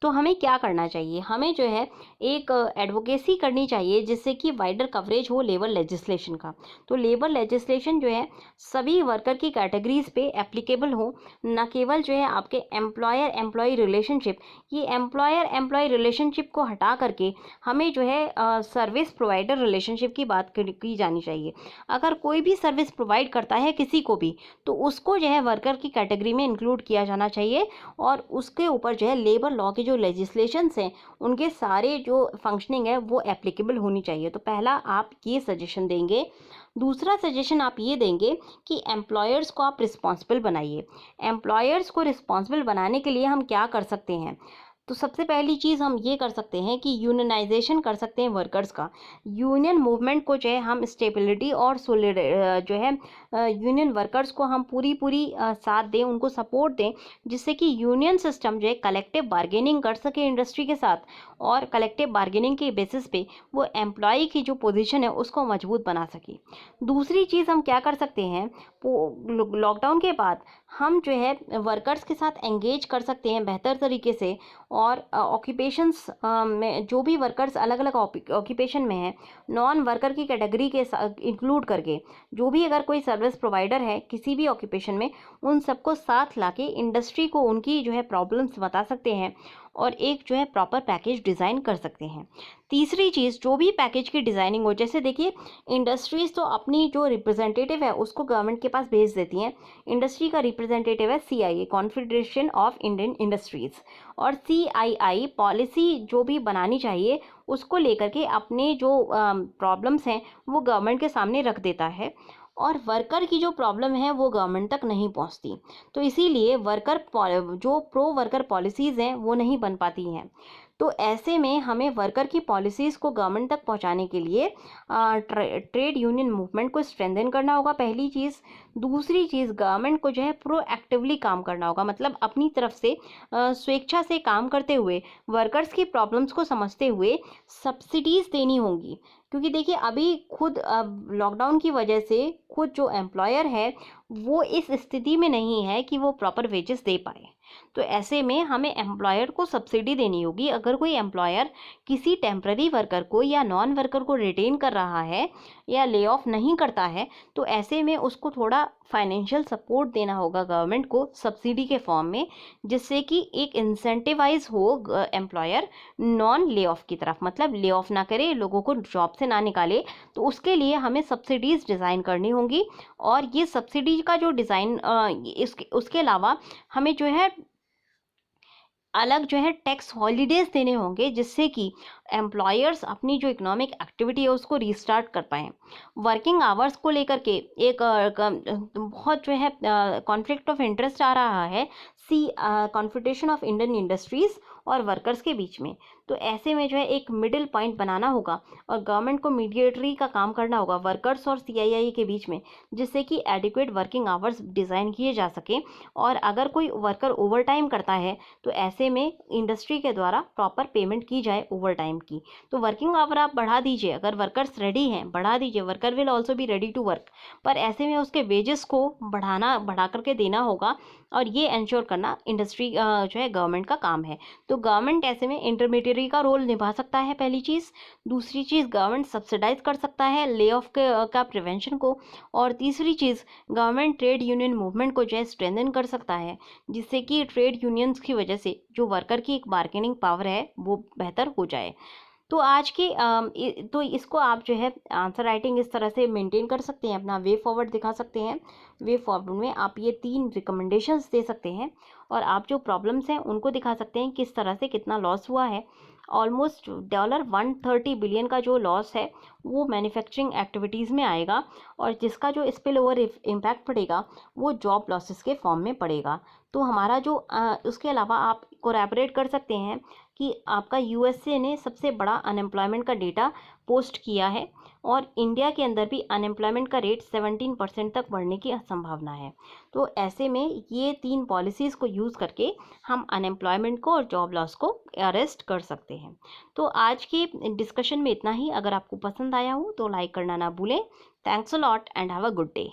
तो हमें क्या करना चाहिए, हमें जो है एक एडवोकेसी करनी चाहिए जिससे कि वाइडर कवरेज हो लेबर लेजिस्लेशन का। तो लेबर लेजिस्लेशन जो है सभी वर्कर की कैटेगरीज पे एप्लीकेबल हो, न केवल जो है आपके एम्प्लॉयर एम्प्लॉय रिलेशनशिप, ये एम्प्लॉयर एम्प्लॉय रिलेशनशिप को हटा करके हमें जो है सर्विस प्रोवाइडर रिलेशनशिप की बात की जानी चाहिए। अगर कोई भी सर्विस प्रोवाइड करता है किसी को भी तो उसको जो है वर्कर की कैटेगरी में इंक्लूड किया जाना चाहिए, और उसके ऊपर जो है लेबर लॉ के जो जो लेजिस्लेशंस हैं उनके सारे जो फंक्शनिंग है वो एप्लीकेबल होनी चाहिए। तो पहला आप ये सजेशन देंगे। दूसरा सजेशन आप ये देंगे कि एम्प्लॉयर्स को आप रिस्पॉन्सिबल बनाइए। एम्प्लॉयर्स को रिस्पॉन्सिबल बनाने के लिए हम क्या कर सकते हैं? तो सबसे पहली चीज़ हम ये कर सकते हैं कि यूनियनाइजेशन कर सकते हैं वर्कर्स का। यूनियन मूवमेंट को जो है हम स्टेबिलिटी और जो है यूनियन वर्कर्स को हम पूरी साथ दें, उनको सपोर्ट दें, जिससे कि यूनियन सिस्टम जो है कलेक्टिव बार्गेनिंग कर सके इंडस्ट्री के साथ, और कलेक्टिव बार्गेनिंग के बेसिस पे वो एम्प्लॉय की जो पोजीशन है उसको मजबूत बना सके। दूसरी चीज़ हम क्या कर सकते हैं, लॉकडाउन के बाद हम जो है वर्कर्स के साथ एंगेज कर सकते हैं बेहतर तरीके से, और ऑक्यूपेशंस में जो भी वर्कर्स अलग अलग ऑक्यूपेशन में हैं, नॉन वर्कर की कैटेगरी के इंक्लूड करके, जो भी अगर कोई सर्विस प्रोवाइडर है किसी भी ऑक्यूपेशन में, उन सबको साथ लाके इंडस्ट्री को उनकी जो है प्रॉब्लम्स बता सकते हैं और एक जो है प्रॉपर पैकेज डिज़ाइन कर सकते हैं। तीसरी चीज़, जो भी पैकेज की डिज़ाइनिंग हो, जैसे देखिए इंडस्ट्रीज़ तो अपनी जो रिप्रेजेंटेटिव है उसको गवर्नमेंट के पास भेज देती हैं। इंडस्ट्री का रिप्रेजेंटेटिव है CII, confederation of Indian industries, और CII पॉलिसी जो भी बनानी चाहिए उसको लेकर के अपने जो प्रॉब्लम्स हैं वो गवर्नमेंट के सामने रख देता है, और वर्कर की जो प्रॉब्लम है वो गवर्नमेंट तक नहीं पहुंचती। तो इसीलिए जो प्रो वर्कर पॉलिसीज़ हैं वो नहीं बन पाती हैं। तो ऐसे में हमें वर्कर की पॉलिसीज़ को गवर्नमेंट तक पहुंचाने के लिए ट्रेड यूनियन मूवमेंट को स्ट्रेंथन करना होगा, पहली चीज़। दूसरी चीज़, गवर्नमेंट को जो है प्रोएक्टिवली काम करना होगा, मतलब अपनी तरफ से स्वेच्छा से काम करते हुए, वर्कर्स की प्रॉब्लम्स को समझते हुए सब्सिडीज़ देनी होंगी। क्योंकि देखिए अभी खुद लॉकडाउन की वजह से खुद जो एम्प्लॉयर है वो इस स्थिति में नहीं है कि वो प्रॉपर वेजेस दे पाए। तो ऐसे में हमें एम्प्लॉयर को सब्सिडी देनी होगी। अगर कोई एम्प्लॉयर किसी टेम्पररी वर्कर को या नॉन वर्कर को रिटेन कर रहा है या ले ऑफ नहीं करता है, तो ऐसे में उसको थोड़ा फाइनेंशियल सपोर्ट देना होगा गवर्नमेंट को सब्सिडी के फॉर्म में, जिससे कि एक इंसेंटिवाइज हो एम्प्लॉयर नॉन ले ऑफ की तरफ, मतलब ले ऑफ ना करे, लोगों को जॉब से ना निकाले। तो उसके लिए हमें सब्सिडीज़ डिज़ाइन करनी होंगी, और ये सब्सिडी का जो डिज़ाइन उसके अलावा हमें जो है अलग जो है टैक्स हॉलीडेज देने होंगे, जिससे कि एम्प्लॉयर्स अपनी जो इकोनॉमिक एक्टिविटी है उसको रीस्टार्ट कर पाएँ। वर्किंग आवर्स को लेकर के एक बहुत जो है कॉन्फ्लिक्ट ऑफ इंटरेस्ट आ रहा है कॉन्फेडरेशन ऑफ इंडियन इंडस्ट्रीज़ और वर्कर्स के बीच में। तो ऐसे में जो है एक मिडिल पॉइंट बनाना होगा, और गवर्नमेंट को मीडिएटरी का काम करना होगा वर्कर्स और CII के बीच में, जिससे कि एडिक्वेट वर्किंग आवर्स डिज़ाइन किए जा सकें। और अगर कोई वर्कर ओवर टाइम करता है तो ऐसे में इंडस्ट्री के द्वारा प्रॉपर पेमेंट की जाए ओवर टाइम की। तो वर्किंग आवर आप बढ़ा दीजिए, अगर वर्कर्स रेडी हैं बढ़ा दीजिए, worker will also be ready to work, पर ऐसे में उसके वेजेस को बढ़ा करके देना होगा, और ये इंश्योर करना इंडस्ट्री जो है गवर्नमेंट का काम है। तो गवर्नमेंट ऐसे में इंटरमीडियरी का रोल निभा सकता है, पहली चीज़। दूसरी चीज़, गवर्नमेंट सब्सिडाइज कर सकता है ले ऑफ का प्रिवेंशन को। और तीसरी चीज़, गवर्नमेंट ट्रेड यूनियन मूवमेंट को जो है स्ट्रेंथन कर सकता है, जिससे कि ट्रेड यूनियंस की वजह से जो वर्कर की एक बार्गेनिंग पावर है वो बेहतर हो जाए। तो आज की तो इसको आप जो है आंसर राइटिंग इस तरह से मेंटेन कर सकते हैं, अपना वे फॉरवर्ड दिखा सकते हैं। वे फॉरवर्ड में आप ये 3 रिकमेंडेशंस दे सकते हैं, और आप जो प्रॉब्लम्स हैं उनको दिखा सकते हैं किस तरह से कितना लॉस हुआ है। ऑलमोस्ट $130 बिलियन का जो लॉस है वो मैन्युफैक्चरिंग एक्टिविटीज़ में आएगा, और जिसका जो स्पिल ओवर इम्पैक्ट पड़ेगा वो जॉब लॉसेस के फॉर्म में पड़ेगा। तो हमारा जो उसके अलावा आप कोलैबोरेट कर सकते हैं कि आपका USA ने सबसे बड़ा अनएम्प्लॉयमेंट का डेटा पोस्ट किया है, और इंडिया के अंदर भी अनएम्प्लॉयमेंट का रेट 17% तक बढ़ने की संभावना है। तो ऐसे में ये 3 पॉलिसीज़ को यूज़ करके हम अनएम्प्लॉयमेंट को और जॉब लॉस को अरेस्ट कर सकते हैं। तो आज की डिस्कशन में इतना ही। अगर आपको पसंद आया हो तो लाइक करना ना भूलें। Thanks a lot and have a good day.